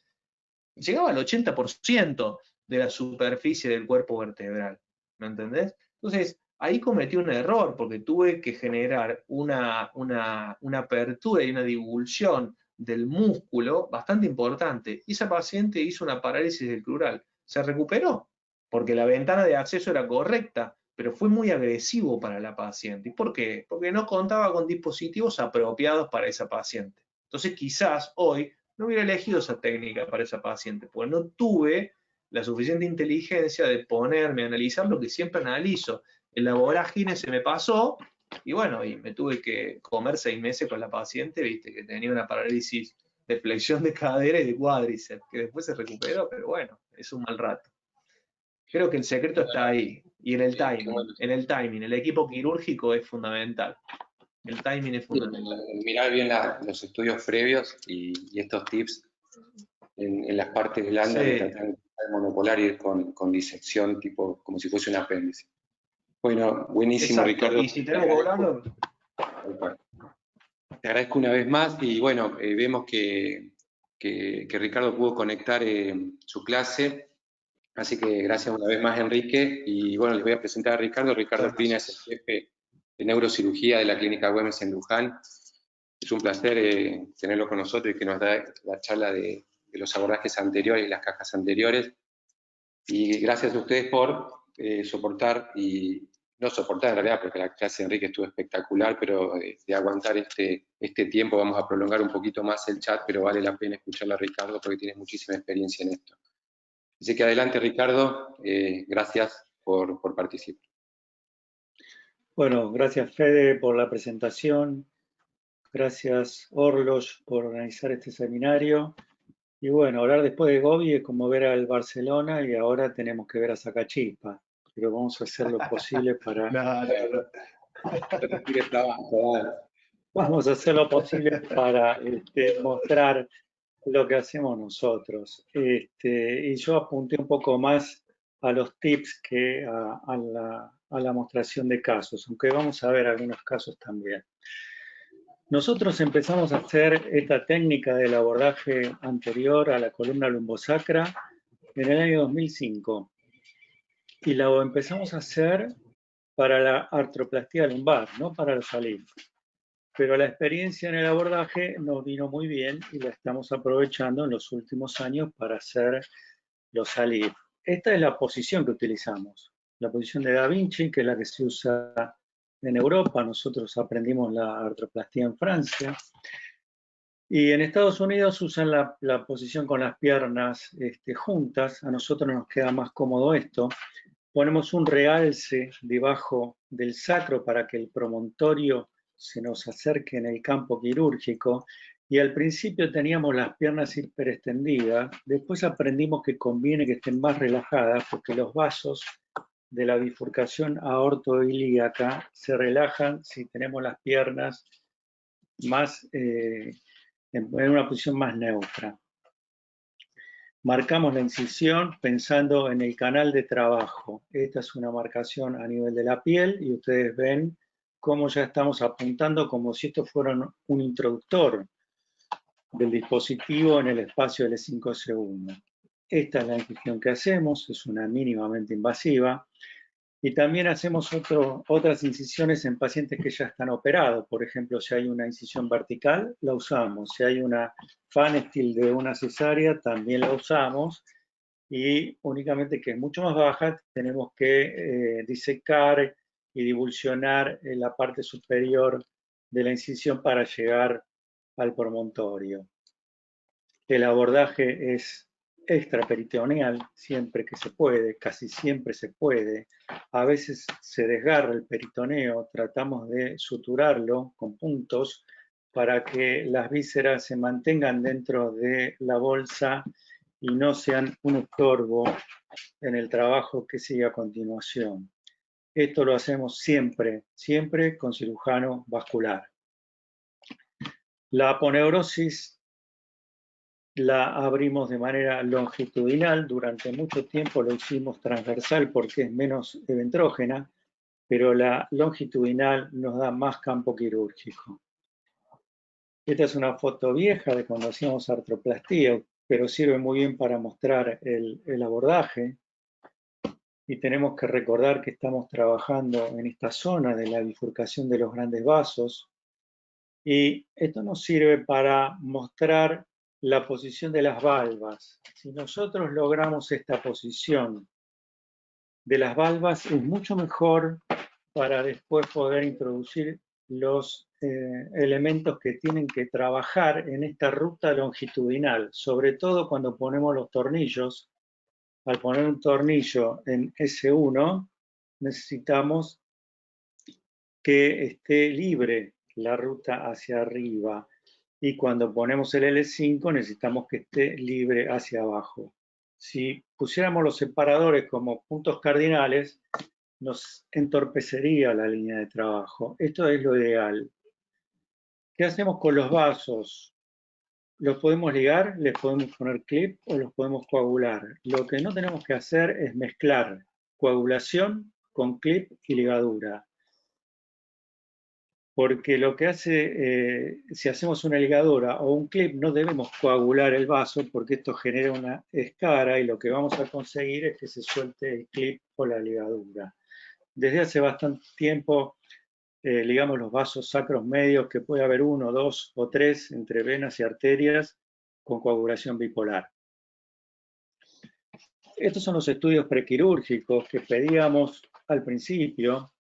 B: llegaba al 80% de la superficie del cuerpo vertebral. ¿Me entendés? Entonces, ahí cometí un error, porque tuve que generar una apertura y una divulsión del músculo bastante importante. Y esa paciente hizo una parálisis del crural. Se recuperó, porque la ventana de acceso era correcta, pero fue muy agresivo para la paciente. ¿Y por qué? Porque no contaba con dispositivos apropiados para esa paciente. Entonces, quizás hoy no hubiera elegido esa técnica para esa paciente, porque no tuve la suficiente inteligencia de ponerme a analizar lo que siempre analizo. En la vorágine se me pasó, y bueno, y me tuve que comer 6 meses con la paciente, viste, que tenía una parálisis de flexión de cadera y de cuádriceps, que después se recuperó, pero bueno, es un mal rato. Creo que el secreto está ahí, y en el timing, el equipo quirúrgico es fundamental. El timing es fundamental.
A: Mirar bien los estudios previos y estos tips en las partes blandas de tratar de monopolar y ir con disección tipo como si fuese un apéndice. Bueno, buenísimo.
B: Exacto.
A: Ricardo.
B: Y si tenemos que hablarlo,
A: te agradezco una vez más y bueno, vemos que Ricardo pudo conectar su clase, así que gracias una vez más, Enrique, y bueno, les voy a presentar a Ricardo. Ricardo Pina es el jefe de neurocirugía de la Clínica Güemes en Luján. Es un placer tenerlo con nosotros y que nos da la charla de los abordajes anteriores y las cajas anteriores. Y gracias a ustedes por soportar, y no soportar en realidad, porque la clase de Enrique estuvo espectacular, pero de aguantar este tiempo. Vamos a prolongar un poquito más el chat, pero vale la pena escucharla a Ricardo porque tienes muchísima experiencia en esto. Así que adelante, Ricardo, gracias por participar.
D: Bueno, gracias Fede por la presentación, gracias Orlos por organizar este seminario. Y bueno, hablar después de Gobi es como ver al Barcelona y ahora tenemos que ver a Sacachispa. Pero vamos a hacer lo posible para... Vamos a hacer lo posible para mostrar lo que hacemos nosotros. Y yo apunté un poco más a los tips que a la mostración de casos, aunque vamos a ver algunos casos también. Nosotros empezamos a hacer esta técnica del abordaje anterior a la columna lumbosacra en el año 2005 y la empezamos a hacer para la artroplastía lumbar, no para los ALIF. Pero la experiencia en el abordaje nos vino muy bien y la estamos aprovechando en los últimos años para hacer los ALIF. Esta es la posición que utilizamos, la posición de Da Vinci, que es la que se usa en Europa. Nosotros aprendimos la artroplastía en Francia. Y en Estados Unidos usan la posición con las piernas juntas. A nosotros nos queda más cómodo esto. Ponemos un realce debajo del sacro para que el promontorio se nos acerque en el campo quirúrgico, y al principio teníamos las piernas hiperextendidas, después aprendimos que conviene que estén más relajadas porque los vasos de la bifurcación aortoilíaca se relajan si tenemos las piernas más en una posición más neutra. Marcamos la incisión pensando en el canal de trabajo. Esta es una marcación a nivel de la piel y ustedes ven cómo ya estamos apuntando como si esto fuera un introductor del dispositivo en el espacio L5S1. Esta es la incisión que hacemos, es una mínimamente invasiva. Y también hacemos otras incisiones en pacientes que ya están operados. Por ejemplo, si hay una incisión vertical, la usamos. Si hay una Pfannenstiel de una cesárea, también la usamos. Y únicamente que es mucho más baja, tenemos que disecar y divulsionar la parte superior de la incisión para llegar al promontorio. El abordaje es extraperitoneal siempre que se puede, casi siempre se puede. A veces se desgarra el peritoneo, tratamos de suturarlo con puntos para que las vísceras se mantengan dentro de la bolsa y no sean un estorbo en el trabajo que sigue a continuación. Esto lo hacemos siempre, siempre con cirujano vascular. La aponeurosis la abrimos de manera longitudinal, durante mucho tiempo lo hicimos transversal porque es menos eventrógena, pero la longitudinal nos da más campo quirúrgico. Esta es una foto vieja de cuando hacíamos artroplastía, pero sirve muy bien para mostrar el abordaje. Y tenemos que recordar que estamos trabajando en esta zona de la bifurcación de los grandes vasos. Y esto nos sirve para mostrar la posición de las valvas. Si nosotros logramos esta posición de las valvas, es mucho mejor para después poder introducir los elementos que tienen que trabajar en esta ruta longitudinal, sobre todo cuando ponemos los tornillos. Al poner un tornillo en S1, necesitamos que esté libre la ruta hacia arriba. Y cuando ponemos el L5 necesitamos que esté libre hacia abajo. Si pusiéramos los separadores como puntos cardinales, nos entorpecería la línea de trabajo. Esto es lo ideal. ¿Qué hacemos con los vasos? Los podemos ligar, les podemos poner clip o los podemos coagular. Lo que no tenemos que hacer es mezclar coagulación con clip y ligadura. Porque lo que hace, si hacemos una ligadura o un clip, no debemos coagular el vaso porque esto genera una escara y lo que vamos a conseguir es que se suelte el clip o la ligadura. Desde hace bastante tiempo ligamos los vasos sacros medios, que puede haber 1, 2 o 3 entre venas y arterias con coagulación bipolar. Estos son los estudios prequirúrgicos que pedíamos al principio.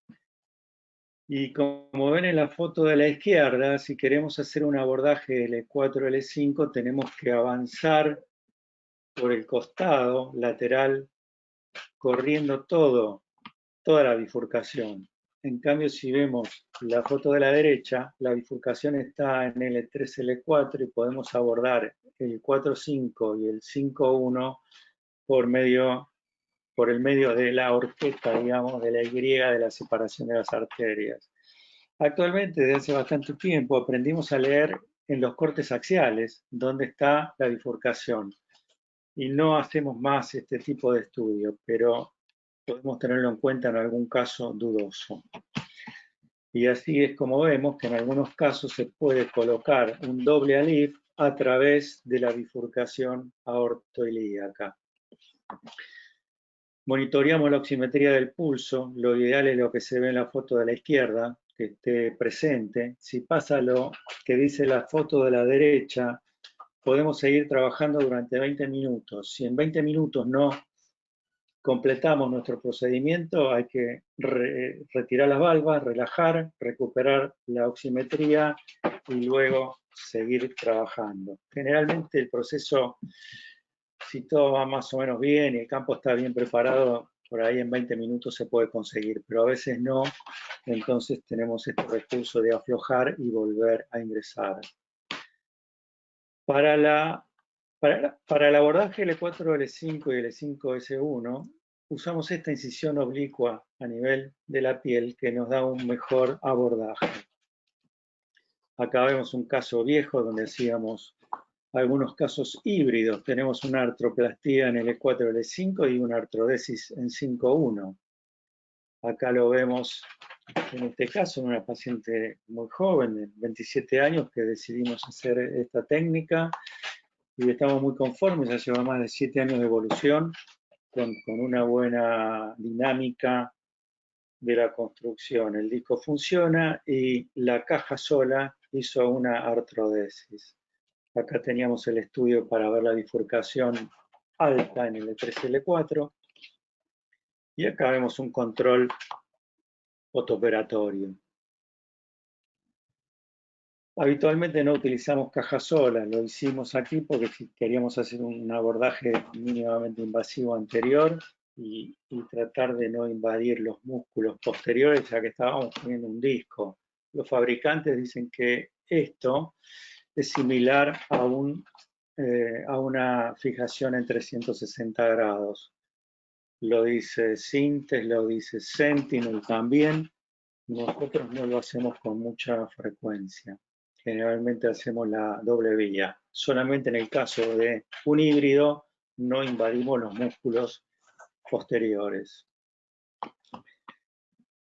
D: Y como ven en la foto de la izquierda, si queremos hacer un abordaje L4, L5, tenemos que avanzar por el costado lateral, corriendo toda la bifurcación. En cambio, si vemos la foto de la derecha, la bifurcación está en L3, L4 y podemos abordar el 4-5 y el 5-1 por el medio de la horqueta, digamos, de la Y de la separación de las arterias. Actualmente, desde hace bastante tiempo, aprendimos a leer en los cortes axiales dónde está la bifurcación. Y no hacemos más este tipo de estudio, pero podemos tenerlo en cuenta en algún caso dudoso. Y así es como vemos que en algunos casos se puede colocar un doble ALIF a través de la bifurcación aortoilíaca. Monitoreamos la oximetría del pulso, lo ideal es lo que se ve en la foto de la izquierda, que esté presente. Si pasa lo que dice la foto de la derecha, podemos seguir trabajando durante 20 minutos. Si en 20 minutos no completamos nuestro procedimiento, hay que retirar las valvas, relajar, recuperar la oximetría y luego seguir trabajando. Generalmente el proceso, si todo va más o menos bien y el campo está bien preparado, por ahí en 20 minutos se puede conseguir, pero a veces no, entonces tenemos este recurso de aflojar y volver a ingresar. Para el abordaje L4, L5 y L5, S1, usamos esta incisión oblicua a nivel de la piel que nos da un mejor abordaje. Acá vemos un caso viejo donde hacíamos algunos casos híbridos. Tenemos una artroplastía en L4, L5 y una artrodesis en 5-1. Acá lo vemos en este caso en una paciente muy joven, de 27 años, que decidimos hacer esta técnica y estamos muy conformes. Ya lleva más de 7 años de evolución con una buena dinámica de la construcción. El disco funciona y la caja sola hizo una artrodesis. Acá teníamos el estudio para ver la bifurcación alta en L3, L4. Y acá vemos un control postoperatorio. Habitualmente no utilizamos cajas solas, lo hicimos aquí porque si queríamos hacer un abordaje mínimamente invasivo anterior y tratar de no invadir los músculos posteriores, ya que estábamos poniendo un disco. Los fabricantes dicen que esto es similar a una fijación en 360 grados. Lo dice Sintes, lo dice Sentinel también. Nosotros no lo hacemos con mucha frecuencia. Generalmente hacemos la doble vía. Solamente en el caso de un híbrido no invadimos los músculos posteriores.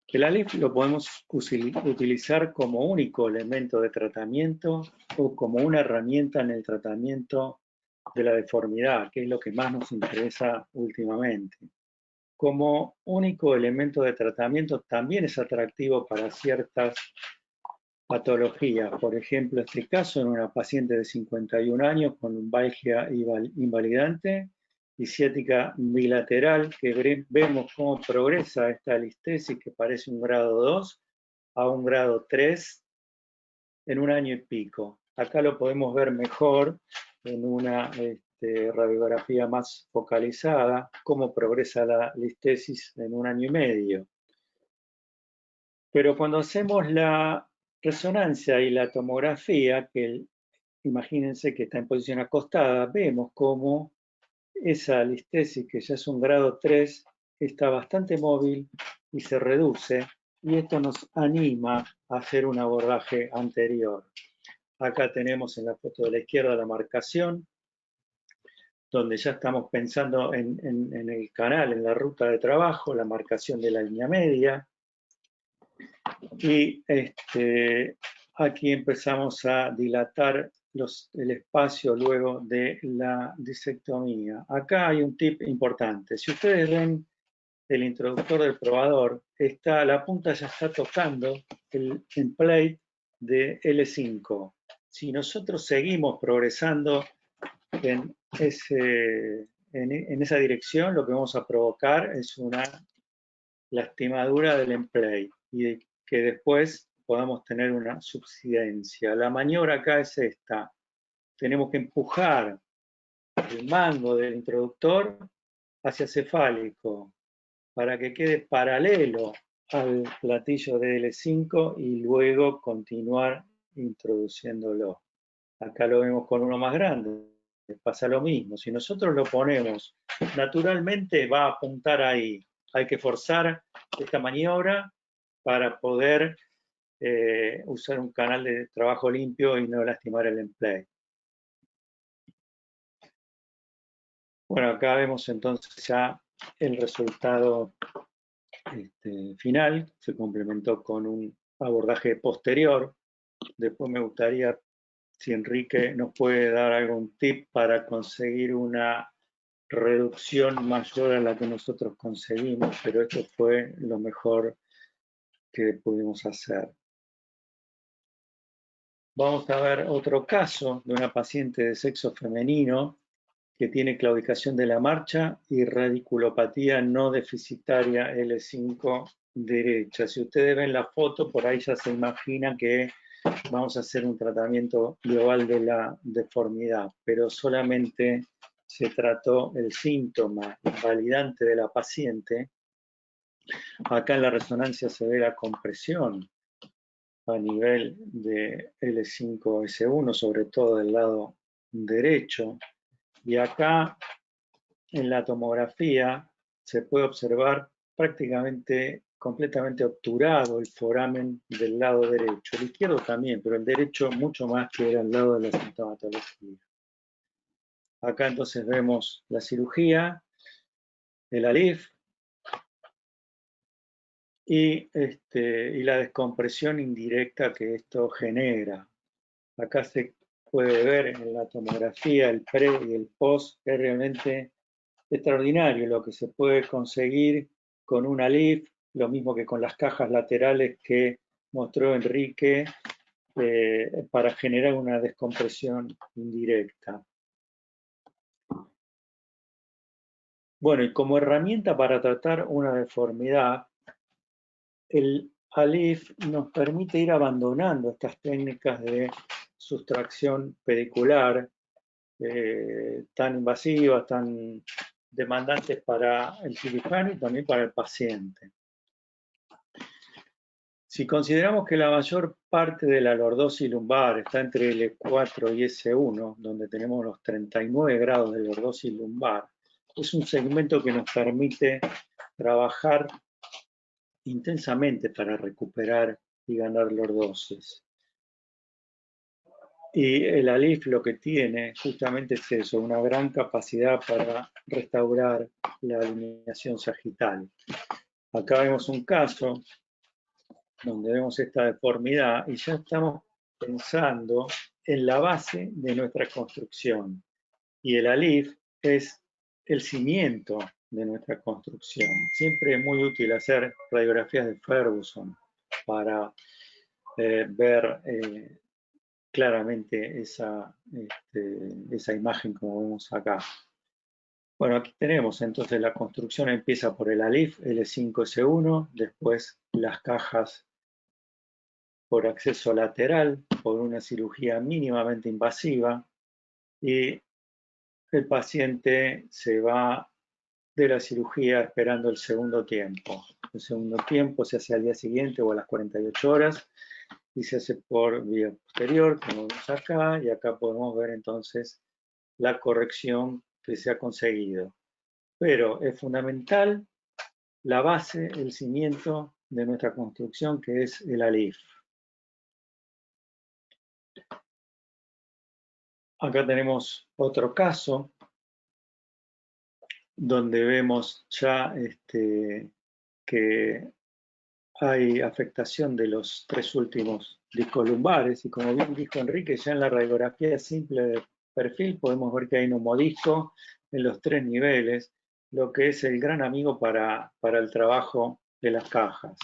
D: El ALIF lo podemos utilizar como único elemento de tratamiento o como una herramienta en el tratamiento de la deformidad, que es lo que más nos interesa últimamente. Como único elemento de tratamiento también es atractivo para ciertas patologías. Por ejemplo, este caso en una paciente de 51 años con lumbalgia invalidante y ciática bilateral, que vemos cómo progresa esta listesis que parece un grado 2 a un grado 3 en un año y pico. Acá lo podemos ver mejor en una radiografía más focalizada, cómo progresa la listesis en un año y medio. Pero cuando hacemos la resonancia y la tomografía, que imagínense que está en posición acostada, vemos cómo esa listesis, que ya es un grado 3, está bastante móvil y se reduce, y esto nos anima a hacer un abordaje anterior. Acá tenemos en la foto de la izquierda la marcación, donde ya estamos pensando en el canal, en la ruta de trabajo, la marcación de la línea media. Y aquí empezamos a dilatar el espacio luego de la disectomía. Acá hay un tip importante. Si ustedes ven el introductor del probador, la punta ya está tocando el template de L5. Si nosotros seguimos progresando en esa dirección, lo que vamos a provocar es una lastimadura del emplate y que después podamos tener una subsidencia. La maniobra acá es esta. Tenemos que empujar el mango del introductor hacia cefálico para que quede paralelo al platillo de L5 y luego continuar introduciéndolo. Acá lo vemos con uno más grande. Pasa lo mismo. Si nosotros lo ponemos naturalmente, va a apuntar ahí. Hay que forzar esta maniobra para poder usar un canal de trabajo limpio y no lastimar el emplate. Bueno, acá vemos entonces ya el resultado final. Se complementó con un abordaje posterior. Después me gustaría si Enrique nos puede dar algún tip para conseguir una reducción mayor a la que nosotros conseguimos, pero esto fue lo mejor que pudimos hacer. Vamos a ver otro caso de una paciente de sexo femenino que tiene claudicación de la marcha y radiculopatía no deficitaria L5 derecha. Si ustedes ven la foto, por ahí ya se imaginan que vamos a hacer un tratamiento global de la deformidad, pero solamente se trató el síntoma invalidante de la paciente. Acá en la resonancia se ve la compresión a nivel de L5S1, sobre todo del lado derecho. Y acá en la tomografía se puede observar prácticamente completamente obturado el foramen del lado derecho. El izquierdo también, pero el derecho mucho más que era el lado de la sintomatología. Acá entonces vemos la cirugía, el ALIF y la descompresión indirecta que esto genera. Acá se puede ver en la tomografía el pre y el post. Es realmente extraordinario lo que se puede conseguir con un ALIF, lo mismo que con las cajas laterales que mostró Enrique para generar una descompresión indirecta. Bueno, y como herramienta para tratar una deformidad, el ALIF nos permite ir abandonando estas técnicas de sustracción pedicular tan invasivas, tan demandantes para el cirujano y también para el paciente. Si consideramos que la mayor parte de la lordosis lumbar está entre L4 y S1, donde tenemos los 39 grados de lordosis lumbar, es un segmento que nos permite trabajar intensamente para recuperar y ganar lordosis. Y el ALIF lo que tiene justamente es eso, una gran capacidad para restaurar la alineación sagital. Acá vemos un caso donde vemos esta deformidad y ya estamos pensando en la base de nuestra construcción. Y el ALIF es el cimiento de nuestra construcción. Siempre es muy útil hacer radiografías de Ferguson para ver claramente esa imagen como vemos acá. Bueno, aquí tenemos entonces la construcción empieza por el ALIF, L5-S1, después las cajas por acceso lateral, por una cirugía mínimamente invasiva, y el paciente se va de la cirugía esperando el segundo tiempo. El segundo tiempo se hace al día siguiente o a las 48 horas y se hace por vía posterior, como vemos acá, y acá podemos ver entonces la corrección que se ha conseguido. Pero es fundamental la base, el cimiento de nuestra construcción, que es el ALIF. Acá tenemos otro caso donde vemos ya que hay afectación de los tres últimos discos lumbares y como bien dijo Enrique, ya en la radiografía simple de perfil podemos ver que hay neumodisco en los tres niveles, lo que es el gran amigo para el trabajo de las cajas.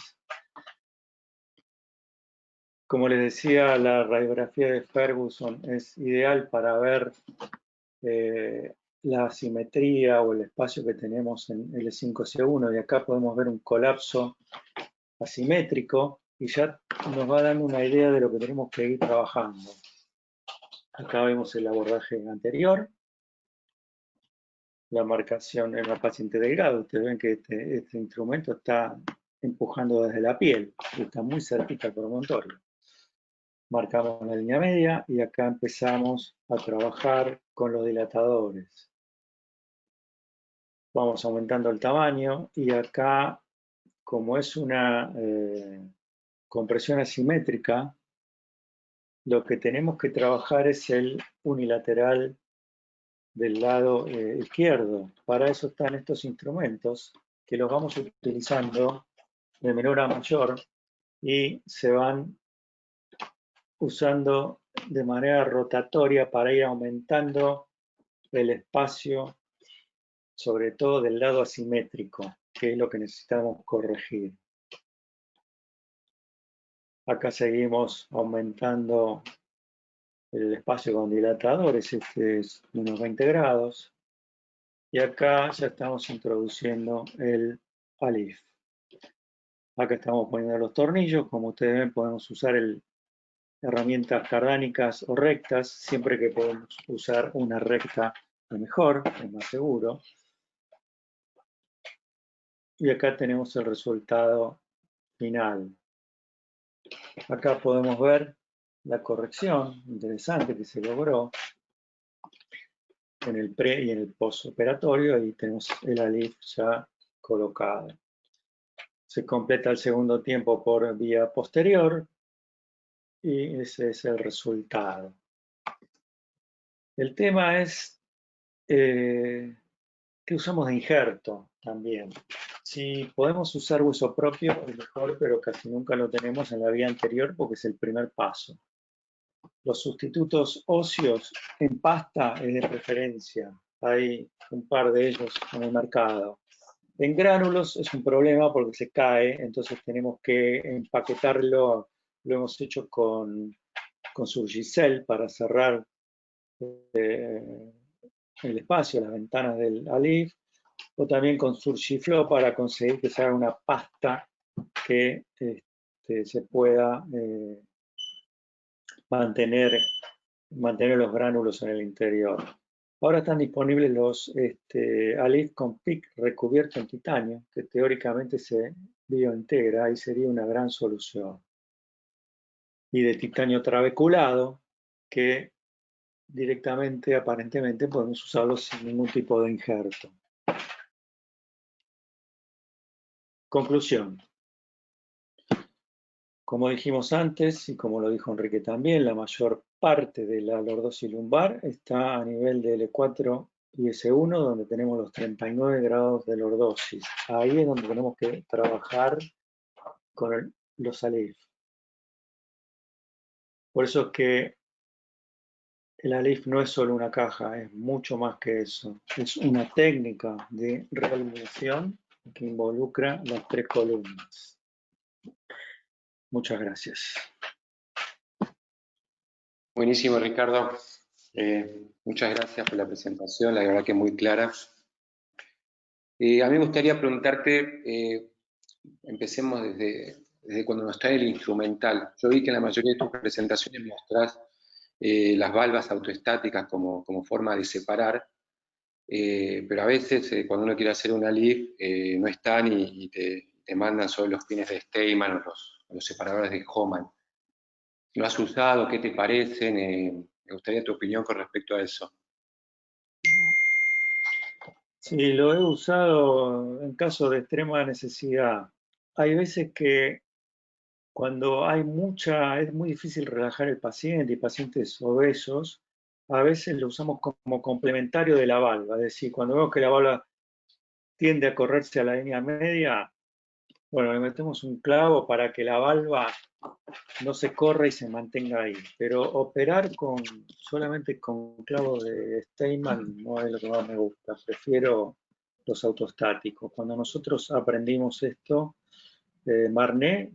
D: Como les decía, la radiografía de Ferguson es ideal para ver la asimetría o el espacio que tenemos en L5-C1 y acá podemos ver un colapso asimétrico y ya nos va dando una idea de lo que tenemos que ir trabajando. Acá vemos el abordaje anterior, la marcación en la paciente delgada. Ustedes ven que este instrumento está empujando desde la piel, está muy cerquita del promontorio. Marcamos la línea media y acá empezamos a trabajar con los dilatadores. Vamos aumentando el tamaño y acá, como es una compresión asimétrica, lo que tenemos que trabajar es el unilateral del lado izquierdo. Para eso están estos instrumentos que los vamos utilizando de menor a mayor y se van usando de manera rotatoria para ir aumentando el espacio, sobre todo del lado asimétrico, que es lo que necesitamos corregir. Acá seguimos aumentando el espacio con dilatadores, este es unos 20 grados. Y acá ya estamos introduciendo el ALIF. Acá estamos poniendo los tornillos. Como ustedes ven, podemos usar herramientas cardánicas o rectas. Siempre que podemos usar una recta es mejor, es más seguro. Y acá tenemos el resultado final. Acá podemos ver la corrección interesante que se logró en el pre y en el postoperatorio. Ahí tenemos el ALIF ya colocado. Se completa el segundo tiempo por vía posterior y ese es el resultado. El tema es que usamos de injerto también. Si podemos usar hueso propio es mejor, pero casi nunca lo tenemos en la vía anterior porque es el primer paso. Los sustitutos óseos en pasta es de preferencia. Hay un par de ellos en el mercado. En gránulos es un problema porque se cae, entonces tenemos que empaquetarlo. Lo hemos hecho con Surgicel para cerrar el espacio, las ventanas del ALIF, o también con Surgiflo para conseguir que se haga una pasta que se pueda mantener los gránulos en el interior. Ahora están disponibles los ALIF con PIC recubierto en titanio, que teóricamente se biointegra y sería una gran solución. Y de titanio trabeculado, que directamente, aparentemente, podemos usarlo sin ningún tipo de injerto. Conclusión. Como dijimos antes, y como lo dijo Enrique también, la mayor parte de la lordosis lumbar está a nivel de L4 y S1, donde tenemos los 39 grados de lordosis. Ahí es donde tenemos que trabajar con los ALIF. Por eso es que el ALIF no es solo una caja, es mucho más que eso. Es una técnica de realineación que involucra las 3 columnas. Muchas gracias.
A: Buenísimo, Ricardo. Muchas gracias por la presentación, la verdad que es muy clara. A mí me gustaría preguntarte, empecemos desde cuando nos trae el instrumental. Yo vi que en la mayoría de tus presentaciones mostrás las valvas autoestáticas como forma de separar, pero a veces cuando uno quiere hacer una LIF no están y te mandan solo los pines de Steinman o los separadores de Hohmann. ¿Lo has usado? ¿Qué te parecen? Me gustaría tu opinión con respecto a eso.
D: Sí, lo he usado en caso de extrema necesidad. Hay veces que cuando hay es muy difícil relajar el paciente y pacientes obesos, a veces lo usamos como complementario de la valva. Es decir, cuando vemos que la valva tiende a correrse a la línea media, bueno, le metemos un clavo para que la valva no se corra y se mantenga ahí. Pero operar solamente con clavo de Steinman no es lo que más me gusta. Prefiero los autostáticos. Cuando nosotros aprendimos esto, Marné,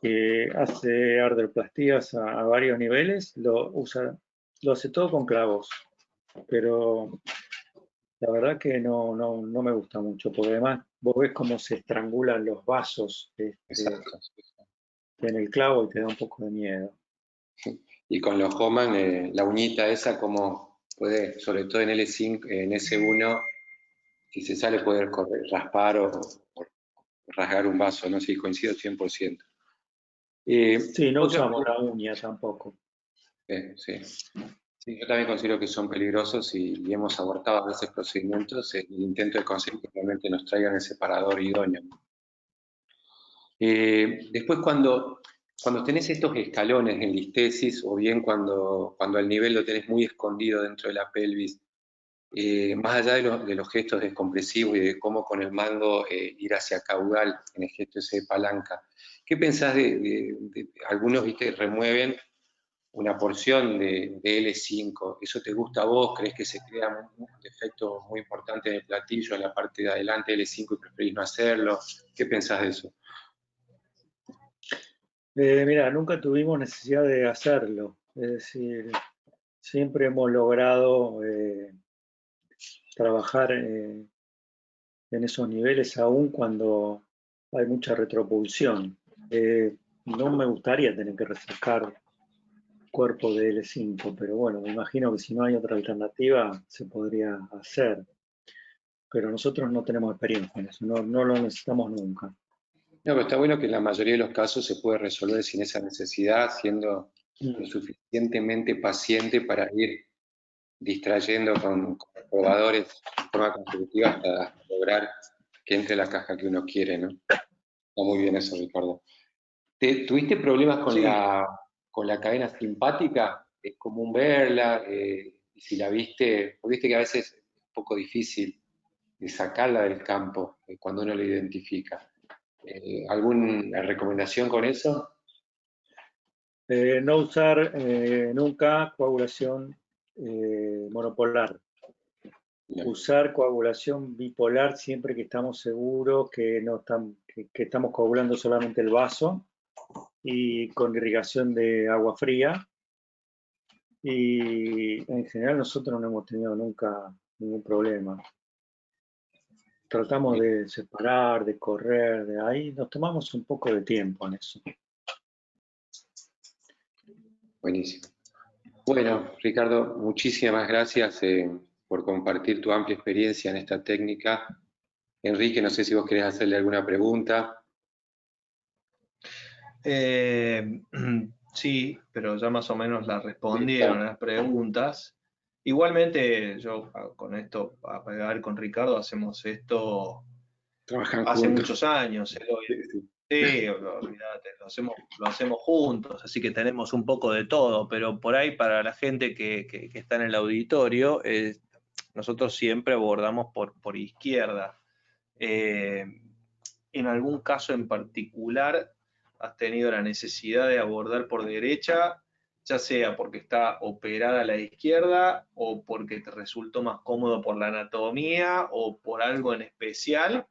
D: que hace artroplastías a varios niveles, lo hace todo con clavos. Pero la verdad que no me gusta mucho, porque además vos ves cómo se estrangulan los vasos
A: Exacto.
D: en el clavo y te da un poco de miedo.
A: Y con los Hohmann, la uñita esa como puede, sobre todo en L5, en S1, si se sale puede raspar o rasgar un vaso, no sé si coincido 100%.
D: Sí, no
A: Otra
D: usamos la uña tampoco.
A: sí. Sí, yo también considero que son peligrosos y hemos abortado a veces procedimientos en el intento de conseguir que realmente nos traigan el separador idóneo. Después cuando tenés estos escalones en listesis o bien cuando al nivel lo tenés muy escondido dentro de la pelvis, más allá de los gestos descompresivos y de cómo con el mando ir hacia caudal en el gesto ese de palanca, ¿qué pensás de algunos, viste, remueven una porción de L5? ¿Eso te gusta a vos? ¿Crees que se crea un defecto muy importante en el platillo, en la parte de adelante de L5 y preferís no hacerlo? ¿Qué pensás de eso?
D: Mira, nunca tuvimos necesidad de hacerlo. Es decir, siempre hemos logrado trabajar en esos niveles aún cuando hay mucha retropulsión. No me gustaría tener que refrescar cuerpo de L5, pero bueno, me imagino que si no hay otra alternativa se podría hacer. Pero nosotros no tenemos experiencia en eso, no lo necesitamos nunca.
A: No, pero está bueno que en la mayoría de los casos se puede resolver sin esa necesidad, siendo lo suficientemente paciente para ir distrayendo con probadores de forma consecutiva hasta lograr que entre la caja que uno quiere, ¿no? Está muy bien eso, Ricardo. ¿Tuviste problemas con,
D: Sí.
A: con la cadena simpática? Es común verla, y si la viste, porque viste que a veces es un poco difícil de sacarla del campo cuando uno la identifica. ¿Alguna recomendación con eso?
D: No usar nunca coagulación monopolar.
A: Bien.
D: Usar coagulación bipolar siempre que estamos seguros que, que estamos coagulando solamente el vaso y con irrigación de agua fría. Y en general nosotros no hemos tenido nunca ningún problema. tratamos de separar, de correr, de ahí nos tomamos un poco de tiempo en eso.
A: Buenísimo. Bueno, Ricardo, muchísimas gracias por compartir tu amplia experiencia en esta técnica. Enrique, no sé si vos querés hacerle alguna pregunta.
B: Sí, pero ya más o menos la respondieron las preguntas. Igualmente, yo con esto, a pegar con Ricardo, hacemos esto
A: Trabajan
B: hace
A: juntos.
B: muchos años. Sí, olvídate, lo hacemos juntos, así que tenemos un poco de todo, pero por ahí para la gente que está en el auditorio, nosotros siempre abordamos por izquierda. En algún caso en particular, has tenido la necesidad de abordar por derecha, ya sea porque está operada a la izquierda o porque te resultó más cómodo por la anatomía o por algo en especial.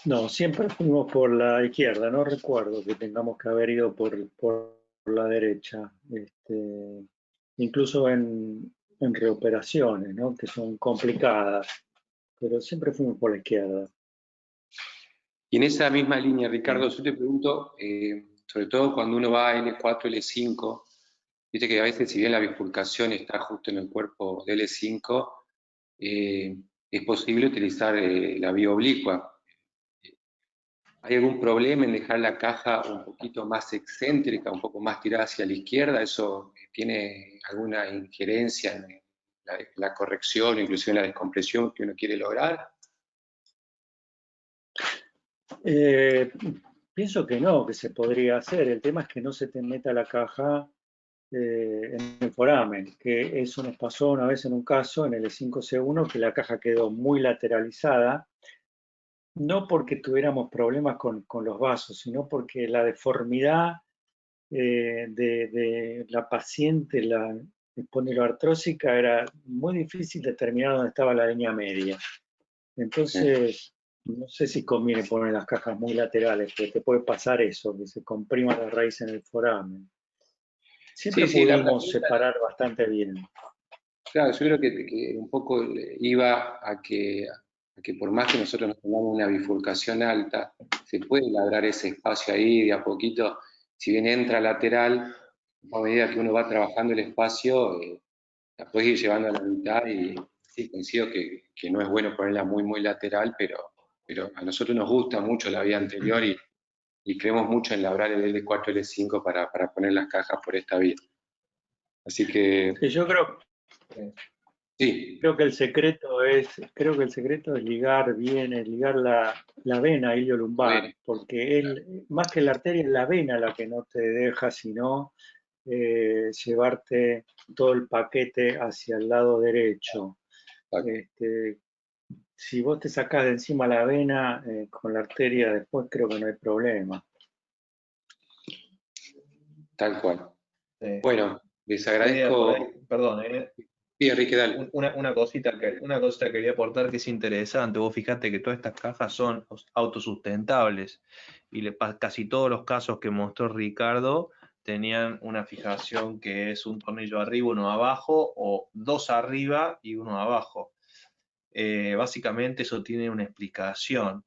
D: No, siempre fuimos por la izquierda, no recuerdo que tengamos que haber ido por la derecha, incluso en reoperaciones, ¿no? Que son complicadas, pero siempre fuimos por la izquierda.
A: Y en esa misma línea, Ricardo, yo te pregunto, sobre todo cuando uno va a L4, L5, viste que a veces, si bien la bifurcación está justo en el cuerpo de L5, es posible utilizar la vía oblicua. ¿Hay algún problema en dejar la caja un poquito más excéntrica, un poco más tirada hacia la izquierda? ¿Eso tiene alguna injerencia en la corrección, inclusive en la descompresión que uno quiere lograr?
D: Pienso que no, que se podría hacer. El tema es que no se te meta la caja en el foramen, que eso nos pasó una vez en un caso en el E5C1, que la caja quedó muy lateralizada, no porque tuviéramos problemas con los vasos, sino porque la deformidad de la paciente, la espondiloartrósica, era muy difícil determinar dónde estaba la línea media. Entonces, no sé si conviene poner las cajas muy laterales, porque te puede pasar eso, que se comprima la raíz en el foramen. Siempre pudimos separar bastante bien.
A: Claro, yo creo que un poco iba a que por más que nosotros nos tengamos una bifurcación alta, se puede labrar ese espacio ahí de a poquito. Si bien entra lateral, a medida que uno va trabajando el espacio, la puedes ir llevando a la mitad y sí, coincido que no es bueno ponerla muy, muy lateral, pero a nosotros nos gusta mucho la vía anterior y creemos mucho en labrar el L4, L5 para poner las cajas por esta vía. Así que...
D: Sí, yo creo que el secreto es ligar bien, es ligar la vena iliolumbar, porque más que la arteria es la vena la que no te deja, sino llevarte todo el paquete hacia el lado derecho. Si vos te sacás de encima la vena con la arteria, después creo que no hay problema.
A: Tal cual. Bueno, les agradezco.
B: Perdón,
A: Sí, Enrique, dale.
B: Una cosita que quería aportar que es interesante. Vos fijate que todas estas cajas son autosustentables y casi todos los casos que mostró Ricardo tenían una fijación que es un tornillo arriba, uno abajo, o dos arriba y uno abajo. Básicamente eso tiene una explicación.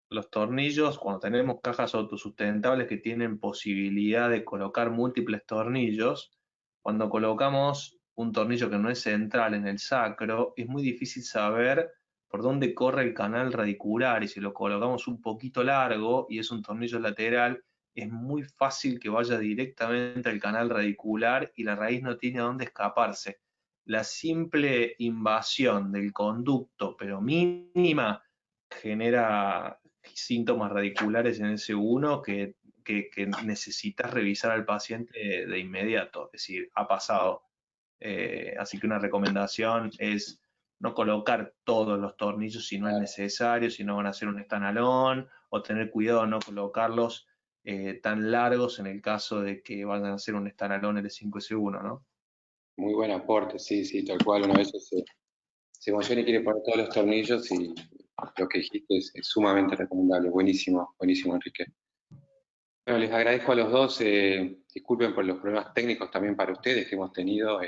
B: Los tornillos, cuando tenemos cajas autosustentables que tienen posibilidad de colocar múltiples tornillos, cuando colocamos un tornillo que no es central en el sacro, es muy difícil saber por dónde corre el canal radicular, y si lo colocamos un poquito largo y es un tornillo lateral, es muy fácil que vaya directamente al canal radicular y la raíz no tiene a dónde escaparse. La simple invasión del conducto, pero mínima, genera síntomas radiculares en S1 que necesitas revisar al paciente de inmediato, es decir, ha pasado. Así que una recomendación es no colocar todos los tornillos si no es necesario, si no van a hacer un estanalón, o tener cuidado de no colocarlos tan largos en el caso de que vayan a hacer un estanalón L5S1, ¿no?
A: Muy buen aporte, sí, tal cual. Una vez se emociona y quiere poner todos los tornillos y lo que dijiste es sumamente recomendable. Buenísimo, Enrique. Bueno, les agradezco a los dos. Disculpen por los problemas técnicos también para ustedes que hemos tenido,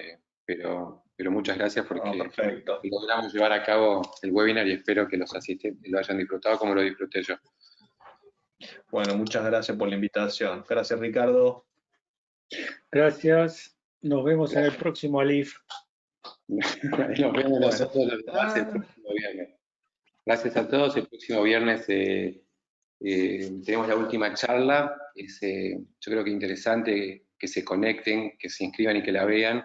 A: pero muchas gracias porque
B: Perfecto.
A: logramos llevar a cabo el webinar y espero que los asistentes lo hayan disfrutado como lo disfruté yo.
B: Bueno, muchas gracias por la invitación. Gracias, Ricardo.
D: Gracias. Nos vemos en el próximo ALIF.
A: Nos vemos nosotros los demás el próximo viernes. Gracias a todos. El próximo viernes tenemos la última charla. Yo creo que interesante que se conecten, que se inscriban y que la vean.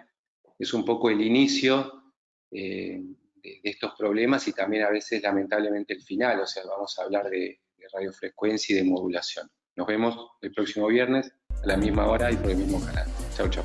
A: Es un poco el inicio de estos problemas y también a veces lamentablemente el final. O sea, vamos a hablar de radiofrecuencia y de modulación. Nos vemos el próximo viernes a la misma hora y por el mismo canal. Chau, chau.